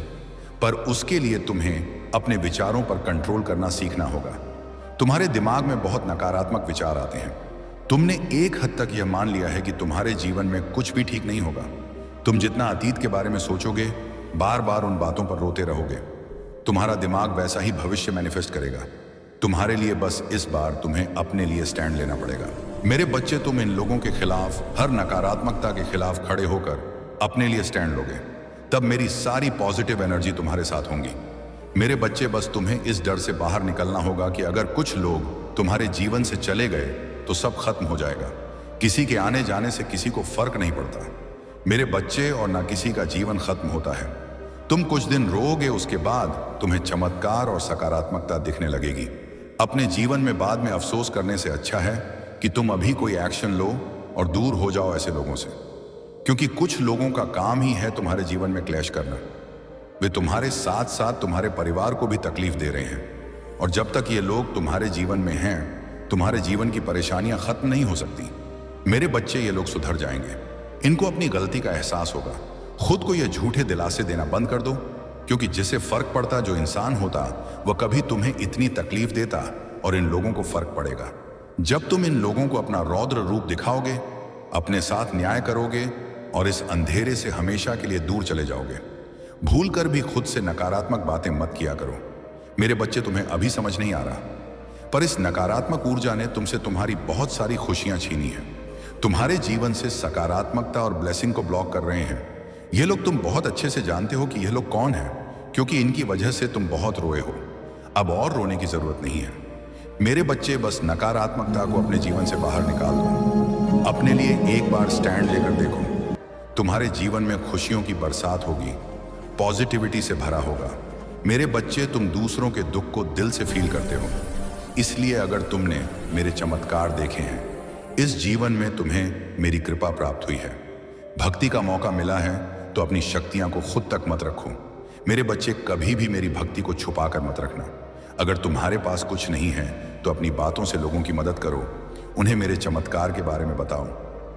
पर उसके लिए तुम्हें अपने विचारों पर कंट्रोल करना सीखना होगा। तुम्हारे दिमाग में बहुत नकारात्मक विचार आते हैं। तुमने एक हद तक यह मान लिया है कि तुम्हारे जीवन में कुछ भी ठीक नहीं होगा। तुम जितना अतीत के बारे में सोचोगे, बार बार उन बातों पर रोते रहोगे। तुम्हारा दिमाग वैसा ही भविष्य मैनिफेस्ट करेगा। तुम्हारे लिए बस इस बार तुम्हें अपने लिए स्टैंड लेना पड़ेगा। मेरे बच्चे, तुम इन लोगों के खिलाफ, हर नकारात्मकता के खिलाफ खड़े होकर अपने लिए स्टैंड लोगे, तब मेरी सारी पॉजिटिव एनर्जी तुम्हारे साथ होंगी। मेरे बच्चे, बस तुम्हें इस डर से बाहर निकलना होगा कि अगर कुछ लोग तुम्हारे जीवन से चले गए तो सब खत्म हो जाएगा। किसी के आने जाने से किसी को फर्क नहीं पड़ता मेरे बच्चे, और ना किसी का जीवन खत्म होता है। तुम कुछ दिन रोओगे, उसके बाद तुम्हें चमत्कार और सकारात्मकता दिखने लगेगी। अपने जीवन में बाद में अफसोस करने से अच्छा है कि तुम अभी कोई एक्शन लो और दूर हो जाओ ऐसे लोगों से, क्योंकि कुछ लोगों का काम ही है तुम्हारे जीवन में क्लैश करना। वे तुम्हारे साथ साथ तुम्हारे परिवार को भी तकलीफ दे रहे हैं, और जब तक ये लोग तुम्हारे जीवन में हैं, तुम्हारे जीवन की परेशानियां खत्म नहीं हो सकती। मेरे बच्चे, ये लोग सुधर जाएंगे। इनको अपनी गलती का एहसास होगा। खुद को ये झूठे दिलासे देना बंद कर दो, क्योंकि जिसे फर्क पड़ता, जो इंसान होता, वह कभी तुम्हें इतनी तकलीफ देता, और इन लोगों को फर्क पड़ेगा। जब तुम इन लोगों को अपना रौद्र रूप दिखाओगे, अपने साथ न्याय करोगे, और इस अंधेरे से हमेशा के लिए दूर चले जाओगे। भूल कर भी खुद से नकारात्मक बातें मत किया करो। मेरे बच्चे, तुम्हें अभी समझ नहीं आ रहा, पर इस नकारात्मक ऊर्जा ने तुमसे तुम्हारी बहुत सारी खुशियां छीनी हैं। तुम्हारे जीवन से सकारात्मकता और ब्लेसिंग को ब्लॉक कर रहे हैं। ये लोग, तुम बहुत अच्छे से जानते हो कि यह लोग कौन हैं, क्योंकि इनकी वजह से तुम बहुत रोए हो। अब और रोने की जरूरत नहीं है। मेरे बच्चे, बस नकारात्मकता को अपने जीवन से बाहर निकाल दो। अपने लिए एक बार स्टैंड लेकर देखो। तुम्हारे जीवन में खुशियों की बरसात होगी, पॉजिटिविटी से भरा होगा। मेरे बच्चे, तुम दूसरों के दुख को दिल से फील करते हो, इसलिए अगर तुमने मेरे चमत्कार देखे हैं, इस जीवन में तुम्हें मेरी कृपा प्राप्त हुई है, भक्ति का मौका मिला है, तो अपनी शक्तियां को खुद तक मत रखो। मेरे बच्चे, कभी भी मेरी भक्ति को छुपा कर मत रखना। अगर तुम्हारे पास कुछ नहीं है तो अपनी बातों से लोगों की मदद करो, उन्हें मेरे चमत्कार के बारे में बताओ।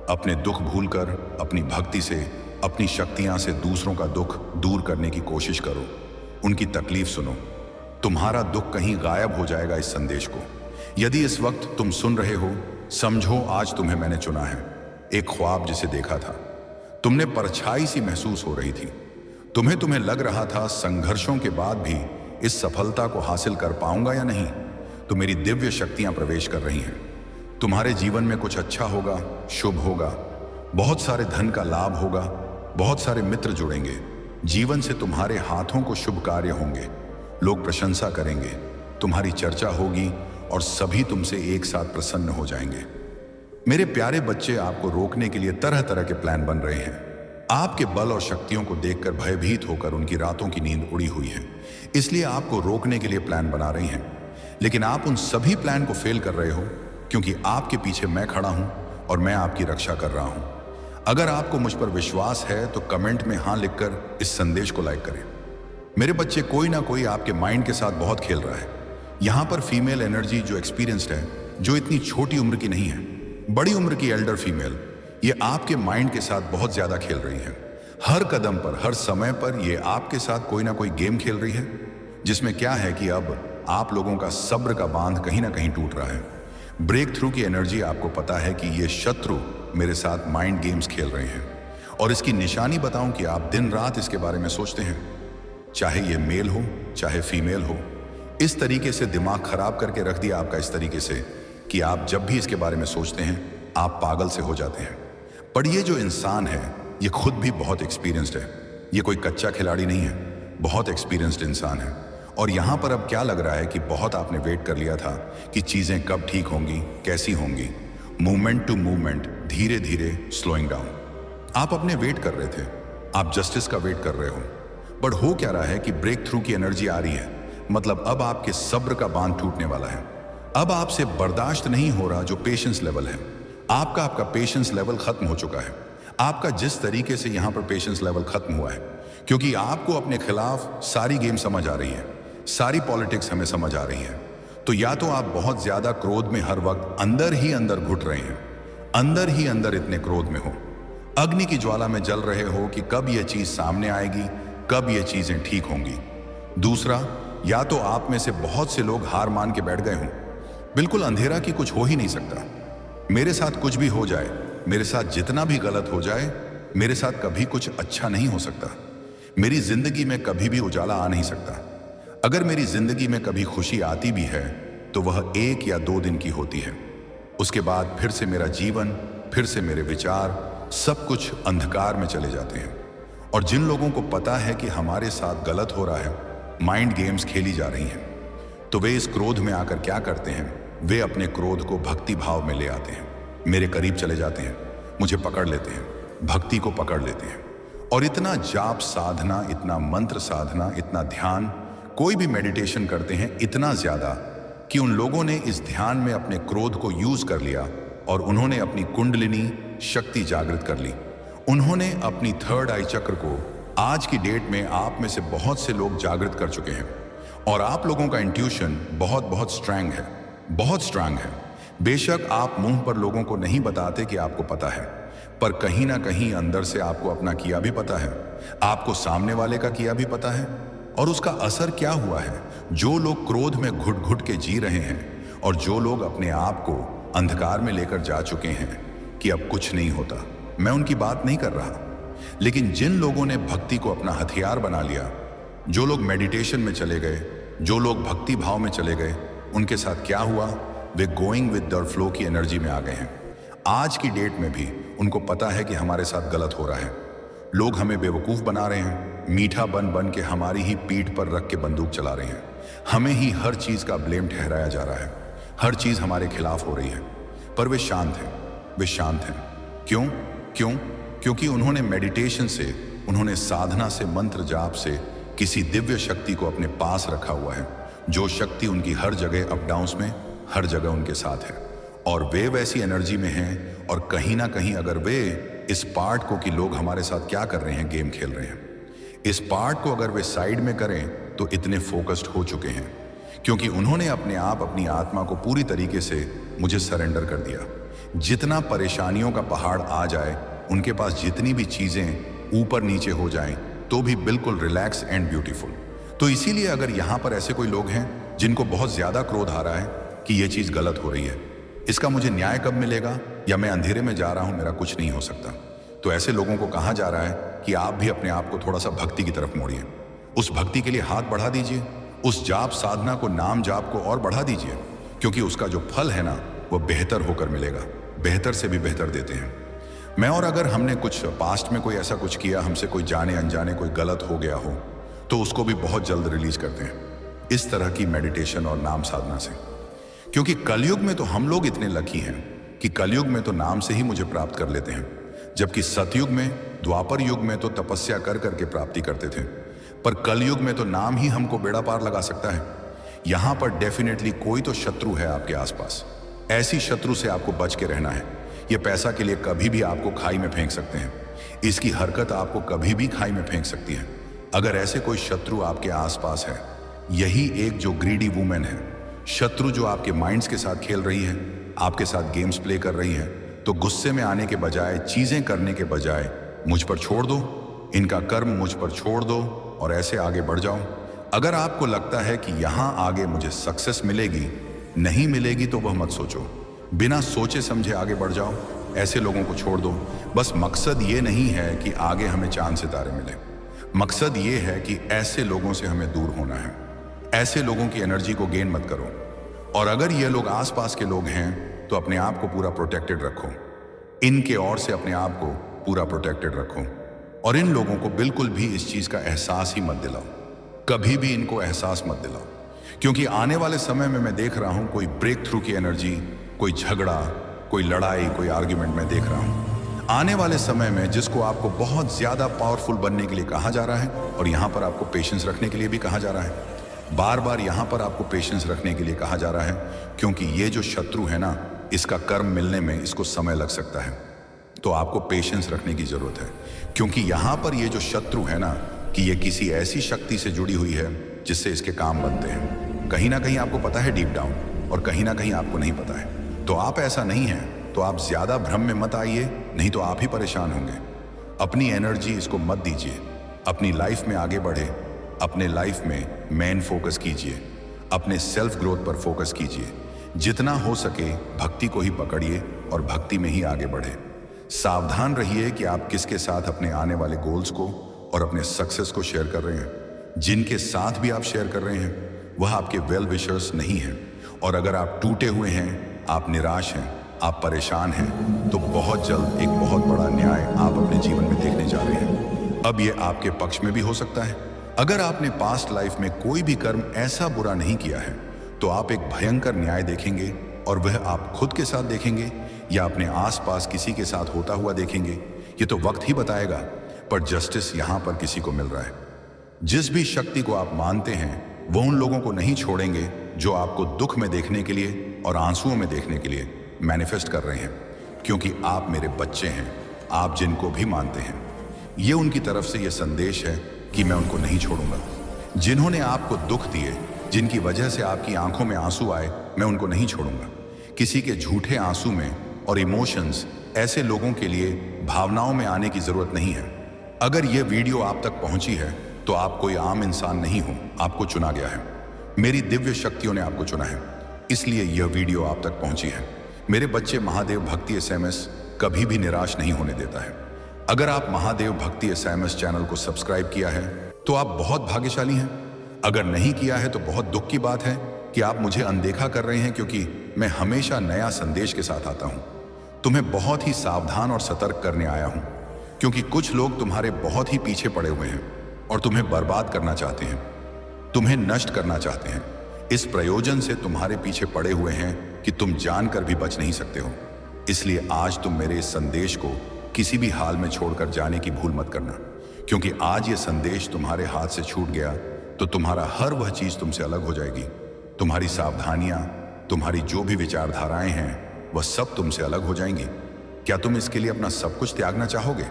अपने दुख भूलकर अपनी भक्ति से, अपनी शक्तियां से दूसरों का दुख दूर करने की कोशिश करो। उनकी तकलीफ सुनो। तुम्हारा दुख कहीं गायब हो जाएगा इस संदेश को। यदि इस वक्त तुम सुन रहे हो, समझो आज तुम्हें मैंने चुना है। एक ख्वाब जिसे देखा था, तुमने परछाई सी महसूस हो रही थी। तुम्हें लग रहा था संघर्षों के बाद भी इस सफलता को हासिल कर पाऊंगा या नहीं। तो मेरी दिव्य शक्तियां प्रवेश कर रही हैं। तुम्हारे जीवन में कुछ अच्छा होगा, शुभ होगा, बहुत सारे धन का लाभ होगा, बहुत सारे मित्र जुड़ेंगे, जीवन से तुम्हारे हाथों को शुभ कार्य होंगे, लोग प्रशंसा करेंगे, तुम्हारी चर्चा होगी और सभी तुमसे एक साथ प्रसन्न हो जाएंगे। मेरे प्यारे बच्चे, आपको रोकने के लिए तरह तरह के प्लान बन रहे हैं। आपके बल और शक्तियों को देखकर भयभीत होकर उनकी रातों की नींद उड़ी हुई है, इसलिए आपको रोकने के लिए प्लान बना रही हैं। लेकिन आप उन सभी प्लान को फेल कर रहे हो क्योंकि आपके पीछे मैं खड़ा हूं और मैं आपकी रक्षा कर रहा हूं। अगर आपको मुझ पर विश्वास है तो कमेंट में हाँ लिखकर इस संदेश को लाइक करें। मेरे बच्चे, कोई ना कोई आपके माइंड के साथ बहुत खेल रहा है। यहां पर फीमेल एनर्जी जो एक्सपीरियंस्ड है, जो इतनी छोटी उम्र की नहीं है, बड़ी उम्र की एल्डर फीमेल, ये आपके माइंड के साथ बहुत ज्यादा खेल रही है। हर कदम पर, हर समय पर ये आपके साथ कोई ना कोई गेम खेल रही है, जिसमें क्या है कि अब आप लोगों का सब्र का बांध कहीं ना कहीं टूट रहा है। ब्रेक थ्रू की एनर्जी आपको पता है कि ये शत्रु मेरे साथ माइंड गेम्स खेल रहे हैं, और इसकी निशानी बताऊं कि आप दिन रात इसके बारे में सोचते हैं, चाहे ये मेल हो चाहे फीमेल हो। इस तरीके से दिमाग खराब करके रख दिया आपका, इस तरीके से कि आप जब भी इसके बारे में सोचते हैं आप पागल से हो जाते हैं। पर ये जो इंसान है ये खुद भी बहुत एक्सपीरियंस्ड है, ये कोई कच्चा खिलाड़ी नहीं है, बहुत एक्सपीरियंस्ड इंसान है। और यहाँ पर अब क्या लग रहा है कि बहुत आपने वेट कर लिया था कि चीज़ें कब ठीक होंगी, कैसी होंगी, मूवमेंट टू मूवमेंट, धीरे धीरे स्लोइंग डाउन। आप अपने वेट कर रहे थे, आप जस्टिस का वेट कर रहे हो, बट हो क्या रहा है कि ब्रेक थ्रू की एनर्जी आ रही है। मतलब अब आपके सब्र का बांध टूटने वाला है। अब आपसे बर्दाश्त नहीं हो रहा जो पेशेंस लेवल है, आपका पेशेंस लेवल खत्म हो चुका है। आपका जिस तरीके से यहाँ पर पेशेंस लेवल खत्म हुआ है, क्योंकि आपको अपने खिलाफ सारी गेम समझ आ रही है, सारी पॉलिटिक्स हमें समझ आ रही है। तो या तो आप बहुत ज्यादा क्रोध में हर वक्त अंदर ही अंदर घुट रहे हैं, अंदर ही अंदर इतने क्रोध में हो, अग्नि की ज्वाला में जल रहे हो कि कब यह चीज सामने आएगी, कब ये चीजें ठीक होंगी। दूसरा, या तो आप में से बहुत से लोग हार मान के बैठ गए हों, बिल्कुल अंधेरा कि कुछ हो ही नहीं सकता, मेरे साथ कुछ भी हो जाए, मेरे साथ जितना भी गलत हो जाए, मेरे साथ कभी कुछ अच्छा नहीं हो सकता, मेरी जिंदगी में कभी भी उजाला आ नहीं सकता। अगर मेरी जिंदगी में कभी खुशी आती भी है तो वह 1 या 2 दिन की होती है, उसके बाद फिर से मेरा जीवन, फिर से मेरे विचार, सब कुछ अंधकार में चले जाते हैं। और जिन लोगों को पता है कि हमारे साथ गलत हो रहा है, माइंड गेम्स खेली जा रही हैं, तो वे इस क्रोध में आकर क्या करते हैं, वे अपने क्रोध को भक्ति भाव में ले आते हैं, मेरे करीब चले जाते हैं, मुझे पकड़ लेते हैं, भक्ति को पकड़ लेते हैं। और इतना जाप साधना, इतना मंत्र साधना, इतना ध्यान, कोई भी मेडिटेशन करते हैं इतना ज्यादा कि उन लोगों ने इस ध्यान में अपने क्रोध को यूज कर लिया और उन्होंने अपनी कुंडलिनी शक्ति जागृत कर ली। उन्होंने अपनी थर्ड आई चक्र को, आज की डेट में आप में से बहुत से लोग जागृत कर चुके हैं, और आप लोगों का इंट्यूशन बहुत बहुत स्ट्रांग है, बहुत स्ट्रांग है। बेशक आप मुंह पर लोगों को नहीं बताते कि आपको पता है, पर कहीं ना कहीं अंदर से आपको अपना किया भी पता है, आपको सामने वाले का किया भी पता है। और उसका असर क्या हुआ है, जो लोग क्रोध में घुट घुट के जी रहे हैं और जो लोग अपने आप को अंधकार में लेकर जा चुके हैं कि अब कुछ नहीं होता, मैं उनकी बात नहीं कर रहा। लेकिन जिन लोगों ने भक्ति को अपना हथियार बना लिया, जो लोग मेडिटेशन में चले गए, जो लोग भक्ति भाव में चले गए, उनके साथ क्या हुआ, वे गोइंग विद द फ्लो की एनर्जी में आ गए हैं। आज की डेट में भी उनको पता है कि हमारे साथ गलत हो रहा है, लोग हमें बेवकूफ बना रहे हैं, मीठा बन बन के हमारी ही पीठ पर रख के बंदूक चला रहे हैं, हमें ही हर चीज का ब्लेम ठहराया जा रहा है, हर चीज हमारे खिलाफ हो रही है। पर वे शांत हैं, वे शांत हैं। क्यों? क्यों? क्योंकि उन्होंने मेडिटेशन से, उन्होंने साधना से, मंत्र जाप से किसी दिव्य शक्ति को अपने पास रखा हुआ है, जो शक्ति उनकी हर जगह अप डाउन्स में, हर जगह उनके साथ है, और वे वैसी एनर्जी में हैं। और कहीं ना कहीं अगर वे इस पार्ट को, कि लोग हमारे साथ क्या कर रहे हैं, गेम खेल रहे हैं, इस पार्ट को अगर वे साइड में करें तो इतने फोकस्ड हो चुके हैं, क्योंकि उन्होंने अपने आप, अपनी आत्मा को पूरी तरीके से मुझे सरेंडर कर दिया। जितना परेशानियों का पहाड़ आ जाए, उनके पास जितनी भी चीजें ऊपर नीचे हो जाएं, तो भी बिल्कुल रिलैक्स एंड ब्यूटीफुल। तो इसीलिए अगर यहाँ पर ऐसे कोई लोग हैं जिनको बहुत ज्यादा क्रोध आ रहा है कि ये चीज गलत हो रही है, इसका मुझे न्याय कब मिलेगा, या मैं अंधेरे में जा रहा हूं, मेरा कुछ नहीं हो सकता, तो ऐसे लोगों को कहा जा रहा है कि आप भी अपने आप को थोड़ा सा भक्ति की तरफ मोड़िए। उस भक्ति के लिए हाथ बढ़ा दीजिए, उस जाप साधना को, नाम जाप को और बढ़ा दीजिए, क्योंकि उसका जो फल है ना वो बेहतर होकर मिलेगा, बेहतर से भी बेहतर देते हैं। मैं और अगर हमने कुछ पास्ट में कोई ऐसा कुछ किया, हमसे कोई जाने अनजाने कोई गलत हो गया हो, तो उसको भी बहुत जल्द रिलीज करते हैं इस तरह की मेडिटेशन और नाम साधना से। क्योंकि कलयुग में तो हम लोग इतने लकी हैं कि कलयुग में तो नाम से ही मुझे प्राप्त कर लेते हैं, जबकि सतयुग में, द्वापर युग में तो तपस्या कर करके प्राप्ति करते थे, पर कलयुग में तो नाम ही हमको बेड़ा पार लगा सकता है। यहां पर डेफिनेटली कोई तो शत्रु है आपके आसपास। ऐसी शत्रु से आपको बच के रहना है। ये पैसा के लिए कभी भी आपको खाई में फेंक सकते हैं, इसकी हरकत आपको कभी भी खाई में फेंक सकती है। अगर ऐसे कोई शत्रु आपके आसपास है, यही एक जो ग्रीडी वुमेन है, शत्रु जो आपके माइंड्स के साथ खेल रही है, आपके साथ गेम्स प्ले कर रही है, तो गुस्से में आने के बजाय, चीजें करने के बजाय मुझ पर छोड़ दो, इनका कर्म मुझ पर छोड़ दो और ऐसे आगे बढ़ जाओ। अगर आपको लगता है कि यहां आगे मुझे सक्सेस मिलेगी, नहीं मिलेगी, तो वह मत सोचो, बिना सोचे समझे आगे बढ़ जाओ। ऐसे लोगों को छोड़ दो। बस मकसद ये नहीं है कि आगे हमें चांद सितारे मिले, मकसद ये है कि ऐसे लोगों से हमें दूर होना है। ऐसे लोगों की एनर्जी को गेन मत करो। और अगर ये लोग आसपास के लोग हैं तो अपने आप को पूरा प्रोटेक्टेड रखो, इनके ओर से अपने आप को पूरा प्रोटेक्टेड रखो। और इन लोगों को बिल्कुल भी इस चीज का एहसास ही मत दिलाओ, कभी भी इनको एहसास मत दिलाओ, क्योंकि आने वाले समय में मैं देख रहा हूं कोई ब्रेक थ्रू की एनर्जी, कोई झगड़ा, कोई लड़ाई, कोई आर्ग्यूमेंट मैं देख रहा हूं आने वाले समय में, जिसको आपको बहुत ज्यादा पावरफुल बनने के लिए कहा जा रहा है। और यहां पर आपको पेशेंस रखने के लिए भी कहा जा रहा है, बार बार यहां पर आपको पेशेंस रखने के लिए कहा जा रहा है, क्योंकि ये जो शत्रु है ना, इसका कर्म मिलने में इसको समय लग सकता है। तो आपको पेशेंस रखने की जरूरत है, क्योंकि यहां पर ये जो शत्रु है ना, कि ये किसी ऐसी शक्ति से जुड़ी हुई है जिससे इसके काम बनते हैं। कहीं ना कहीं आपको पता है डीप डाउन, और कहीं ना कहीं आपको नहीं पता है। तो आप ऐसा नहीं है तो आप ज्यादा भ्रम में मत आइए, नहीं तो आप ही परेशान होंगे। अपनी एनर्जी इसको मत दीजिए, अपनी लाइफ में आगे बढ़े, अपने लाइफ में मेन फोकस कीजिए, अपने सेल्फ ग्रोथ पर फोकस कीजिए। जितना हो सके भक्ति को ही पकड़िए और भक्ति में ही आगे बढ़े। सावधान रहिए कि आप किसके साथ अपने आने वाले गोल्स को और अपने सक्सेस को शेयर कर रहे हैं। जिनके साथ भी आप शेयर कर रहे हैं वह आपके वेल विशर्स नहीं हैं। और अगर आप टूटे हुए हैं, आप निराश हैं, आप परेशान हैं, तो बहुत जल्द एक बहुत बड़ा न्याय आप अपने जीवन में देखने जा रहे हैं। अब ये आपके पक्ष में भी हो सकता है। अगर आपने पास्ट लाइफ में कोई भी कर्म ऐसा बुरा नहीं किया है, तो आप एक भयंकर न्याय देखेंगे, और वह आप खुद के साथ देखेंगे या अपने आसपास किसी के साथ होता हुआ देखेंगे, ये तो वक्त ही बताएगा। पर जस्टिस यहां पर किसी को मिल रहा है। जिस भी शक्ति को आप मानते हैं, वो उन लोगों को नहीं छोड़ेंगे जो आपको दुख में देखने के लिए और आंसुओं में देखने के लिए मैनिफेस्ट कर रहे हैं, क्योंकि आप मेरे बच्चे हैं। आप जिनको भी मानते हैं, ये उनकी तरफ से ये संदेश है कि मैं उनको नहीं छोड़ूंगा। जिन्होंने आपको दुख दिए, जिनकी वजह से आपकी आंखों में आंसू आए, मैं उनको नहीं छोड़ूंगा। किसी के झूठे आंसू में और इमोशंस, ऐसे लोगों के लिए भावनाओं में आने की जरूरत नहीं है। अगर यह वीडियो आप तक पहुंची है तो आप कोई आम इंसान नहीं हो, आपको चुना गया है। मेरी दिव्य शक्तियों ने आपको चुना है, इसलिए यह वीडियो आप तक पहुंची है। मेरे बच्चे, महादेव भक्ति एसएमएस कभी भी निराश नहीं होने देता है। अगर आप महादेव भक्ति एसएमएस चैनल को सब्सक्राइब किया है तो आप बहुत भाग्यशाली हैं। अगर नहीं किया है तो बहुत दुख की बात है कि आप मुझे अनदेखा कर रहे हैं, क्योंकि मैं हमेशा नया संदेश के साथ आता हूं। तुम्हें बहुत ही सावधान और सतर्क करने आया हूं, क्योंकि कुछ लोग तुम्हारे बहुत ही पीछे पड़े हुए हैं और तुम्हें बर्बाद करना चाहते हैं, तुम्हें नष्ट करना चाहते हैं। इस प्रयोजन से तुम्हारे पीछे पड़े हुए हैं कि तुम जानकर भी बच नहीं सकते हो। इसलिए आज तुम मेरे इस संदेश को किसी भी हाल में छोड़कर जाने की भूल मत करना, क्योंकि आज ये संदेश तुम्हारे हाथ से छूट गया तो तुम्हारा हर वह चीज तुमसे अलग हो जाएगी। तुम्हारी सावधानियां, तुम्हारी जो भी विचारधाराएं हैं, वह सब तुमसे अलग हो जाएंगी। क्या तुम इसके लिए अपना सब कुछ त्यागना चाहोगे?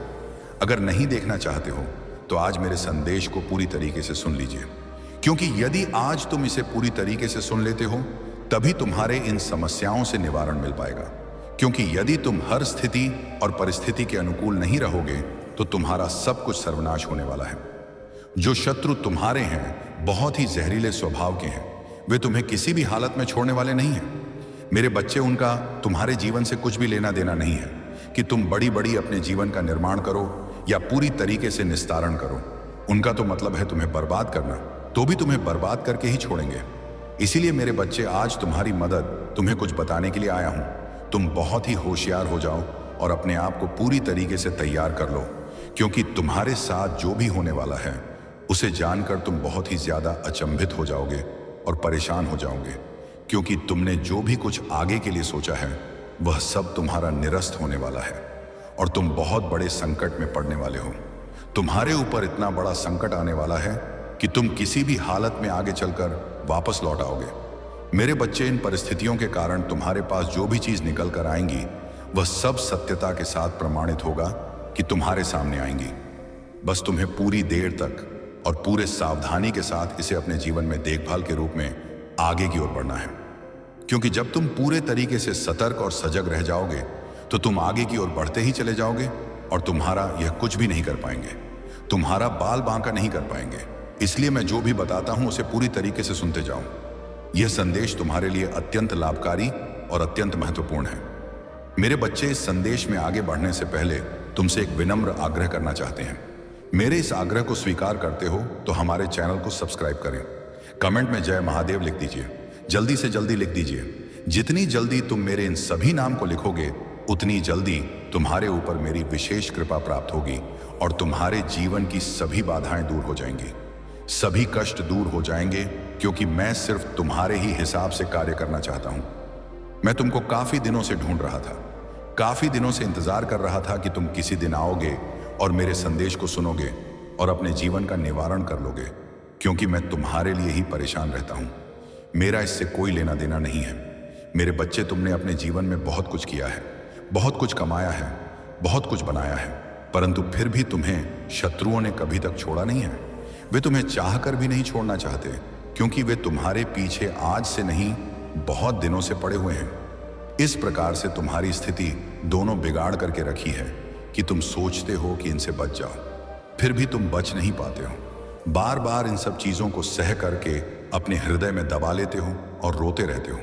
अगर नहीं देखना चाहते हो तो आज मेरे संदेश को पूरी तरीके से सुन लीजिए, क्योंकि यदि आज तुम इसे पूरी तरीके से सुन लेते हो तभी तुम्हारे इन समस्याओं से निवारण मिल पाएगा। क्योंकि यदि तुम हर स्थिति और परिस्थिति के अनुकूल नहीं रहोगे तो तुम्हारा सब कुछ सर्वनाश होने वाला है। जो शत्रु तुम्हारे हैं बहुत ही जहरीले स्वभाव के हैं, वे तुम्हें किसी भी हालत में छोड़ने वाले नहीं हैं। मेरे बच्चे, उनका तुम्हारे जीवन से कुछ भी लेना देना नहीं है। कि तुम बड़ी बड़ी अपने जीवन का निर्माण करो या पूरी तरीके से निस्तारण करो। उनका तो मतलब है तुम्हें बर्बाद करना, तो भी तुम्हें बर्बाद करके ही छोड़ेंगे। इसीलिए मेरे बच्चे, आज तुम्हारी मदद, तुम्हें कुछ बताने के लिए आया हूं। तुम बहुत ही होशियार हो जाओ और अपने आप को पूरी तरीके से तैयार कर लो, क्योंकि तुम्हारे साथ जो भी होने वाला है उसे जानकर तुम बहुत ही ज्यादा अचंभित हो जाओगे और परेशान हो जाओगे, क्योंकि तुमने जो भी कुछ आगे के लिए सोचा है वह सब तुम्हारा निरस्त होने वाला है और तुम बहुत बड़े संकट में पड़ने वाले हो। तुम्हारे ऊपर इतना बड़ा संकट आने वाला है कि तुम किसी भी हालत में आगे चलकर वापस लौट आओगे। मेरे बच्चे, इन परिस्थितियों के कारण तुम्हारे पास जो भी चीज निकल कर आएंगी वह सब सत्यता के साथ प्रमाणित होगा कि तुम्हारे सामने आएंगी। बस तुम्हें पूरी देर तक और पूरे सावधानी के साथ इसे अपने जीवन में देखभाल के रूप में आगे की ओर बढ़ना है, क्योंकि जब तुम पूरे तरीके से सतर्क और सजग रह जाओगे तो तुम आगे की ओर बढ़ते ही चले जाओगे और तुम्हारा यह कुछ भी नहीं कर पाएंगे, तुम्हारा बाल बांका नहीं कर पाएंगे। इसलिए मैं जो भी बताता हूं उसे पूरी तरीके से सुनते जाओ। यह संदेश तुम्हारे लिए अत्यंत लाभकारी और अत्यंत महत्वपूर्ण है। मेरे बच्चे, इस संदेश में आगे बढ़ने से पहले तुमसे एक विनम्र आग्रह करना चाहते हैं। मेरे इस आग्रह को स्वीकार करते हो तो हमारे चैनल को सब्सक्राइब करें। कमेंट में जय महादेव लिख दीजिए, जल्दी से जल्दी लिख दीजिए। जितनी जल्दी तुम मेरे इन सभी नाम को लिखोगे उतनी जल्दी तुम्हारे ऊपर मेरी विशेष कृपा प्राप्त होगी और तुम्हारे जीवन की सभी बाधाएं दूर हो जाएंगी, सभी कष्ट दूर हो जाएंगे, क्योंकि मैं सिर्फ तुम्हारे ही हिसाब से कार्य करना चाहता हूं। मैं तुमको काफी दिनों से ढूंढ रहा था, काफी दिनों से इंतजार कर रहा था कि तुम किसी दिन आओगे और मेरे संदेश को सुनोगे और अपने जीवन का निवारण कर लोगे, क्योंकि मैं तुम्हारे लिए ही परेशान रहता हूं। मेरा इससे कोई लेना देना नहीं है। मेरे बच्चे, तुमने अपने जीवन में बहुत कुछ किया है, बहुत कुछ कमाया है, बहुत कुछ बनाया है, परंतु फिर भी तुम्हें शत्रुओं ने कभी तक छोड़ा नहीं है। वे तुम्हें चाह कर भी नहीं छोड़ना चाहते, क्योंकि वे तुम्हारे पीछे आज से नहीं बहुत दिनों से पड़े हुए हैं। इस प्रकार से तुम्हारी स्थिति दोनों बिगाड़ करके रखी है कि तुम सोचते हो कि इनसे बच जाओ, फिर भी तुम बच नहीं पाते हो। बार बार इन सब चीजों को सह करके अपने हृदय में दबा लेते हो और रोते रहते हो।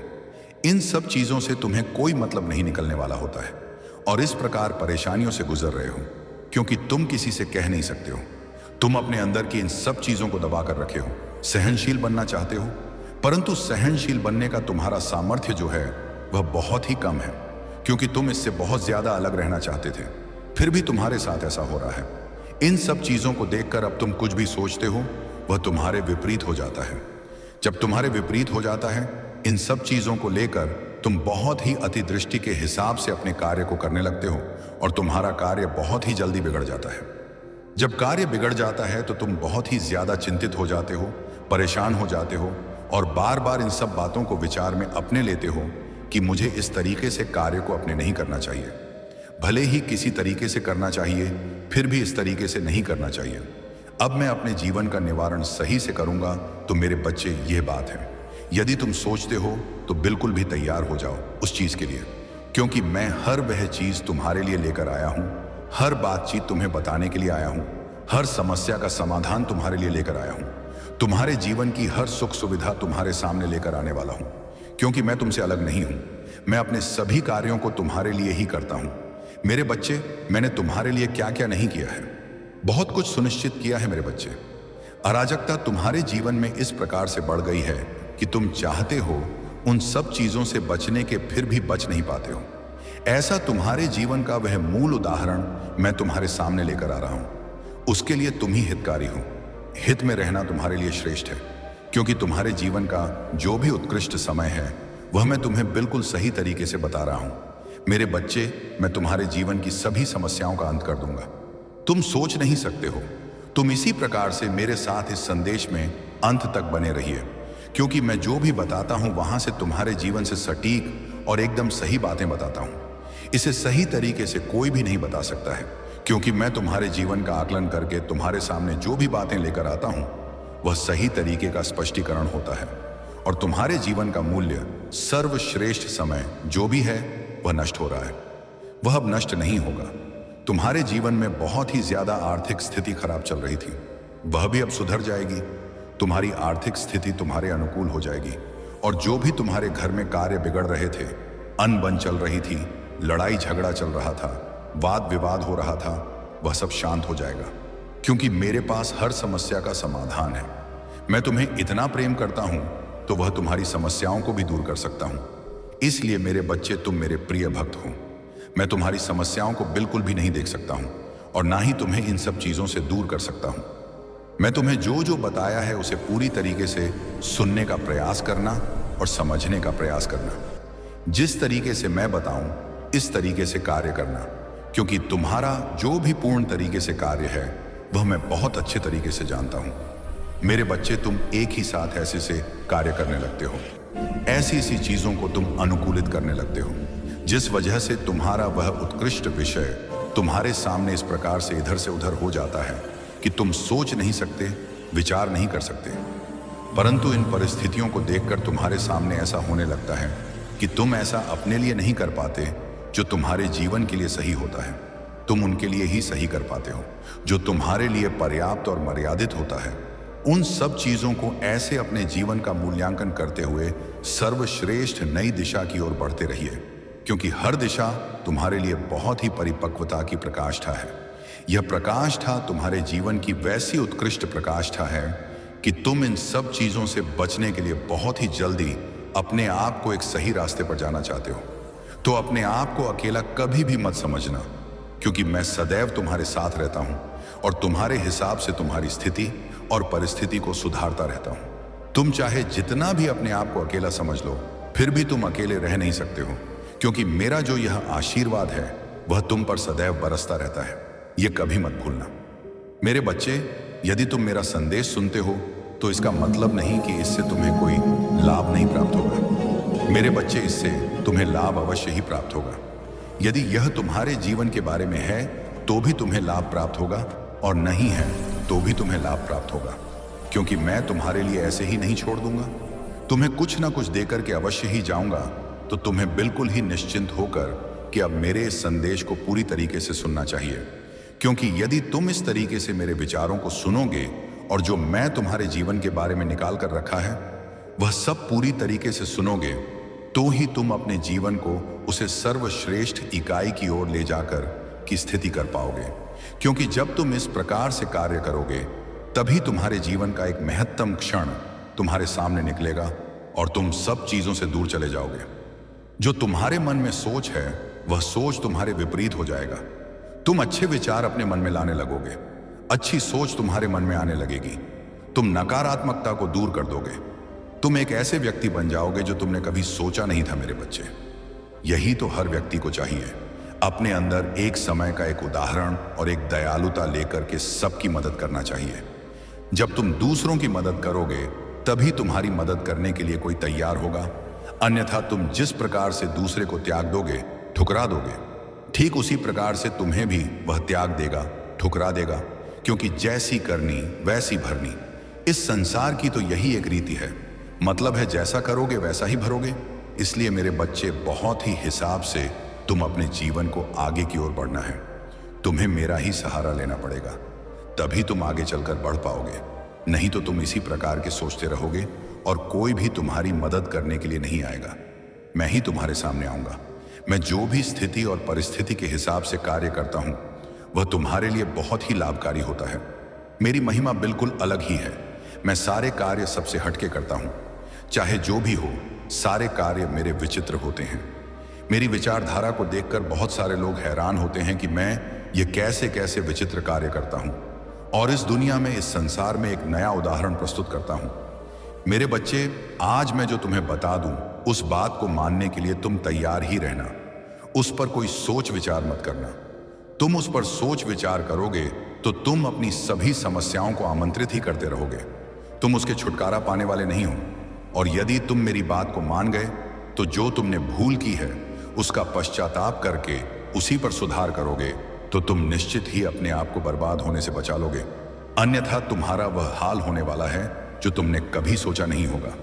इन सब चीजों से तुम्हें कोई मतलब नहीं निकलने वाला होता है और इस प्रकार परेशानियों से गुजर रहे हो, क्योंकि तुम किसी से कह नहीं सकते हो। तुम अपने अंदर की इन सब चीजों को दबा कर रखे हो। सहनशील बनना चाहते हो, परंतु सहनशील बनने का तुम्हारा सामर्थ्य जो है वह बहुत ही कम है, क्योंकि तुम इससे बहुत ज्यादा अलग रहना चाहते थे, फिर भी तुम्हारे साथ ऐसा हो रहा है। इन सब चीजों को देखकर अब तुम कुछ भी सोचते हो वह तुम्हारे विपरीत हो जाता है। जब तुम्हारे विपरीत हो जाता है, इन सब चीजों को लेकर तुम बहुत ही अति दृष्टि के हिसाब से अपने कार्य को करने लगते हो और तुम्हारा कार्य बहुत ही जल्दी बिगड़ जाता है। जब कार्य बिगड़ जाता है तो तुम बहुत ही ज्यादा चिंतित हो जाते हो, परेशान हो जाते हो और बार बार इन सब बातों को विचार में अपने लेते हो कि मुझे इस तरीके से कार्य को अपने नहीं करना चाहिए, भले ही किसी तरीके से करना चाहिए, फिर भी इस तरीके से नहीं करना चाहिए। अब मैं अपने जीवन का निवारण सही से करूंगा। तो मेरे बच्चे, यह बात है, यदि तुम सोचते हो तो बिल्कुल भी तैयार हो जाओ उस चीज के लिए, क्योंकि मैं हर वह चीज तुम्हारे लिए लेकर आया हूं, हर बातचीत तुम्हें बताने के लिए आया हूं, हर समस्या का समाधान तुम्हारे लिए लेकर आया हूं, तुम्हारे जीवन की हर सुख सुविधा तुम्हारे सामने लेकर आने वाला हूं, क्योंकि मैं तुमसे अलग नहीं हूं। मैं अपने सभी कार्यों को तुम्हारे लिए ही करता हूं। मेरे बच्चे, मैंने तुम्हारे लिए क्या क्या नहीं किया है, बहुत कुछ सुनिश्चित किया है। मेरे बच्चे, अराजकता तुम्हारे जीवन में इस प्रकार से बढ़ गई है कि तुम चाहते हो उन सब चीजों से बचने के, फिर भी बच नहीं पाते हो। ऐसा तुम्हारे जीवन का वह मूल उदाहरण मैं तुम्हारे सामने लेकर आ रहा हूं। उसके लिए तुम ही हितकारी हो। हित में रहना तुम्हारे लिए श्रेष्ठ है, क्योंकि तुम्हारे जीवन का जो भी उत्कृष्ट समय है वह मैं तुम्हें बिल्कुल सही तरीके से बता रहा हूं। मेरे बच्चे, मैं तुम्हारे जीवन की सभी समस्याओं का अंत कर दूंगा। तुम सोच नहीं सकते हो। तुम इसी प्रकार से मेरे साथ इस संदेश में अंत तक बने रहिए, क्योंकि मैं जो भी बताता हूं वहां से तुम्हारे जीवन से सटीक और एकदम सही बातें बताता हूं। इसे सही तरीके से कोई भी नहीं बता सकता है, क्योंकि मैं तुम्हारे जीवन का आकलन करके तुम्हारे सामने जो भी बातें लेकर आता हूं वह सही तरीके का स्पष्टीकरण होता है और तुम्हारे जीवन का मूल्य, सर्वश्रेष्ठ समय जो भी है वह नष्ट हो रहा है। वह अब नष्ट नहीं होगा। तुम्हारे जीवन में बहुत ही ज्यादा आर्थिक स्थिति खराब चल रही थी, वह भी अब सुधर जाएगी। तुम्हारी आर्थिक स्थिति तुम्हारे अनुकूल हो जाएगी और जो भी तुम्हारे घर में कार्य बिगड़ रहे थे, अनबन चल रही थी, लड़ाई झगड़ा चल रहा था, वाद विवाद हो रहा था, वह सब शांत हो जाएगा, क्योंकि मेरे पास हर समस्या का समाधान है। मैं तुम्हें इतना प्रेम करता हूं तो वह तुम्हारी समस्याओं को भी दूर कर सकता हूं। इसलिए मेरे बच्चे, तुम मेरे प्रिय भक्त हो। मैं तुम्हारी समस्याओं को बिल्कुल भी नहीं देख सकता हूं और ना ही तुम्हें इन सब चीजों से दूर कर सकता हूं। मैं तुम्हें जो जो बताया है उसे पूरी तरीके से सुनने का प्रयास करना और समझने का प्रयास करना। जिस तरीके से मैं बताऊं इस तरीके से कार्य करना, क्योंकि तुम्हारा जो भी पूर्ण तरीके से कार्य है वह मैं बहुत अच्छे तरीके से जानता हूं। मेरे बच्चे, तुम एक ही साथ ऐसे से कार्य करने लगते हो, ऐसी ऐसी चीजों को तुम अनुकूलित करने लगते हो, जिस वजह से तुम्हारा वह उत्कृष्ट विषय तुम्हारे सामने इस प्रकार से इधर से उधर हो जाता है कि तुम सोच नहीं सकते, विचार नहीं कर सकते। परंतु इन परिस्थितियों को देखकर तुम्हारे सामने ऐसा होने लगता है कि तुम ऐसा अपने लिए नहीं कर पाते जो तुम्हारे जीवन के लिए सही होता है। तुम उनके लिए ही सही कर पाते हो जो तुम्हारे लिए पर्याप्त और मर्यादित होता है। उन सब चीजों को ऐसे अपने जीवन का मूल्यांकन करते हुए सर्वश्रेष्ठ नई दिशा की ओर बढ़ते रहिए, क्योंकि हर दिशा तुम्हारे लिए बहुत ही परिपक्वता की प्रकाष्ठा है। यह प्रकाष्ठा तुम्हारे जीवन की वैसी उत्कृष्ट प्रकाष्ठा है कि तुम इन सब चीजों से बचने के लिए बहुत ही जल्दी अपने आप को एक सही रास्ते पर जाना चाहते हो। तो अपने आप को अकेला कभी भी मत समझना, क्योंकि मैं सदैव तुम्हारे साथ रहता हूं और तुम्हारे हिसाब से तुम्हारी स्थिति और परिस्थिति को सुधारता रहता हूं। तुम चाहे जितना भी अपने आप को अकेला समझ लो, फिर भी तुम अकेले रह नहीं सकते हो, क्योंकि मेरा जो यह आशीर्वाद है वह तुम पर सदैव बरसता रहता है। यह कभी मत भूलना। मेरे बच्चे, यदि तुम मेरा संदेश सुनते हो तो इसका मतलब नहीं कि इससे तुम्हें कोई लाभ नहीं प्राप्त होगा। मेरे बच्चे, इससे तुम्हें लाभ अवश्य ही प्राप्त होगा। यदि यह तुम्हारे जीवन के बारे में है तो भी तुम्हें लाभ प्राप्त होगा, और नहीं है तो भी तुम्हें लाभ प्राप्त होगा, क्योंकि मैं तुम्हारे लिए ऐसे ही नहीं छोड़ दूंगा। तुम्हें कुछ ना कुछ देकर के अवश्य ही जाऊंगा। तो तुम्हें बिल्कुल ही निश्चिंत होकर कि अब मेरे इस संदेश को पूरी तरीके से सुनना चाहिए, क्योंकि यदि तुम इस तरीके से मेरे विचारों को सुनोगे और जो मैं तुम्हारे जीवन के बारे में निकाल कर रखा है वह सब पूरी तरीके से सुनोगे, तो ही तुम अपने जीवन को उसे सर्वश्रेष्ठ इकाई की ओर ले जाकर की स्थिति कर पाओगे। क्योंकि जब तुम इस प्रकार से कार्य करोगे तभी तुम्हारे जीवन का एक महत्तम क्षण तुम्हारे सामने निकलेगा और तुम सब चीजों से दूर चले जाओगे। जो तुम्हारे मन में सोच है वह सोच तुम्हारे विपरीत हो जाएगा। तुम अच्छे विचार अपने मन में लाने लगोगे, अच्छी सोच तुम्हारे मन में आने लगेगी। तुम नकारात्मकता को दूर कर दोगे। तुम एक ऐसे व्यक्ति बन जाओगे जो तुमने कभी सोचा नहीं था। मेरे बच्चे, यही तो हर व्यक्ति को चाहिए, अपने अंदर एक समय का एक उदाहरण और एक दयालुता लेकर के सबकी मदद करना चाहिए। जब तुम दूसरों की मदद करोगे तभी तुम्हारी मदद करने के लिए कोई तैयार होगा, अन्यथा तुम जिस प्रकार से दूसरे को त्याग दोगे, ठुकरा दोगे, ठीक उसी प्रकार से तुम्हें भी वह त्याग देगा, ठुकरा देगा, क्योंकि जैसी करनी वैसी भरनी। इस संसार की तो यही एक रीति है, मतलब है जैसा करोगे वैसा ही भरोगे। इसलिए मेरे बच्चे, बहुत ही हिसाब से तुम अपने जीवन को आगे की ओर बढ़ना है। तुम्हें मेरा ही सहारा लेना पड़ेगा, तभी तुम आगे चलकर बढ़ पाओगे। नहीं तो तुम इसी प्रकार के सोचते रहोगे और कोई भी तुम्हारी मदद करने के लिए नहीं आएगा। मैं ही तुम्हारे सामने आऊंगा। मैं जो भी स्थिति और परिस्थिति के हिसाब से कार्य करता हूं वह तुम्हारे लिए बहुत ही लाभकारी होता है। मेरी महिमा बिल्कुल अलग ही है। मैं सारे कार्य सबसे हटके करता हूं। चाहे जो भी हो, सारे कार्य मेरे विचित्र होते हैं। मेरी विचारधारा को देखकर बहुत सारे लोग हैरान होते हैं कि मैं ये कैसे कैसे विचित्र कार्य करता हूं, और इस दुनिया में, इस संसार में एक नया उदाहरण प्रस्तुत करता हूं। मेरे बच्चे, आज मैं जो तुम्हें बता दूं उस बात को मानने के लिए तुम तैयार ही रहना। उस पर कोई सोच विचार मत करना। तुम उस पर सोच विचार करोगे तो तुम अपनी सभी समस्याओं को आमंत्रित ही करते रहोगे। तुम उसके छुटकारा पाने वाले नहीं हो। और यदि तुम मेरी बात को मान गए तो जो तुमने भूल की है उसका पश्चाताप करके उसी पर सुधार करोगे तो तुम निश्चित ही अपने आप को बर्बाद होने से बचा लोगे। अन्यथा तुम्हारा वह हाल होने वाला है जो तुमने कभी सोचा नहीं होगा।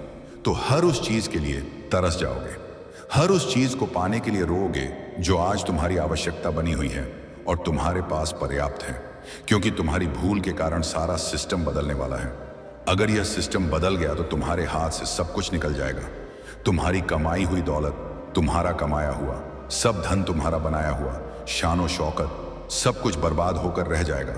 तो हर उस चीज के लिए तरस जाओगे, हर उस चीज को पाने के लिए रोओगे जो आज तुम्हारी आवश्यकता बनी हुई है और तुम्हारे पास पर्याप्त है, क्योंकि तुम्हारी भूल के कारण सारा सिस्टम बदलने वाला है। अगर यह सिस्टम बदल गया तो तुम्हारे हाथ से सब कुछ निकल जाएगा। तुम्हारी कमाई हुई दौलत, तुम्हारा कमाया हुआ सब धन तुम्हारा बनाया हुआ, शानो शौकत सब कुछ बर्बाद होकर रह जाएगा।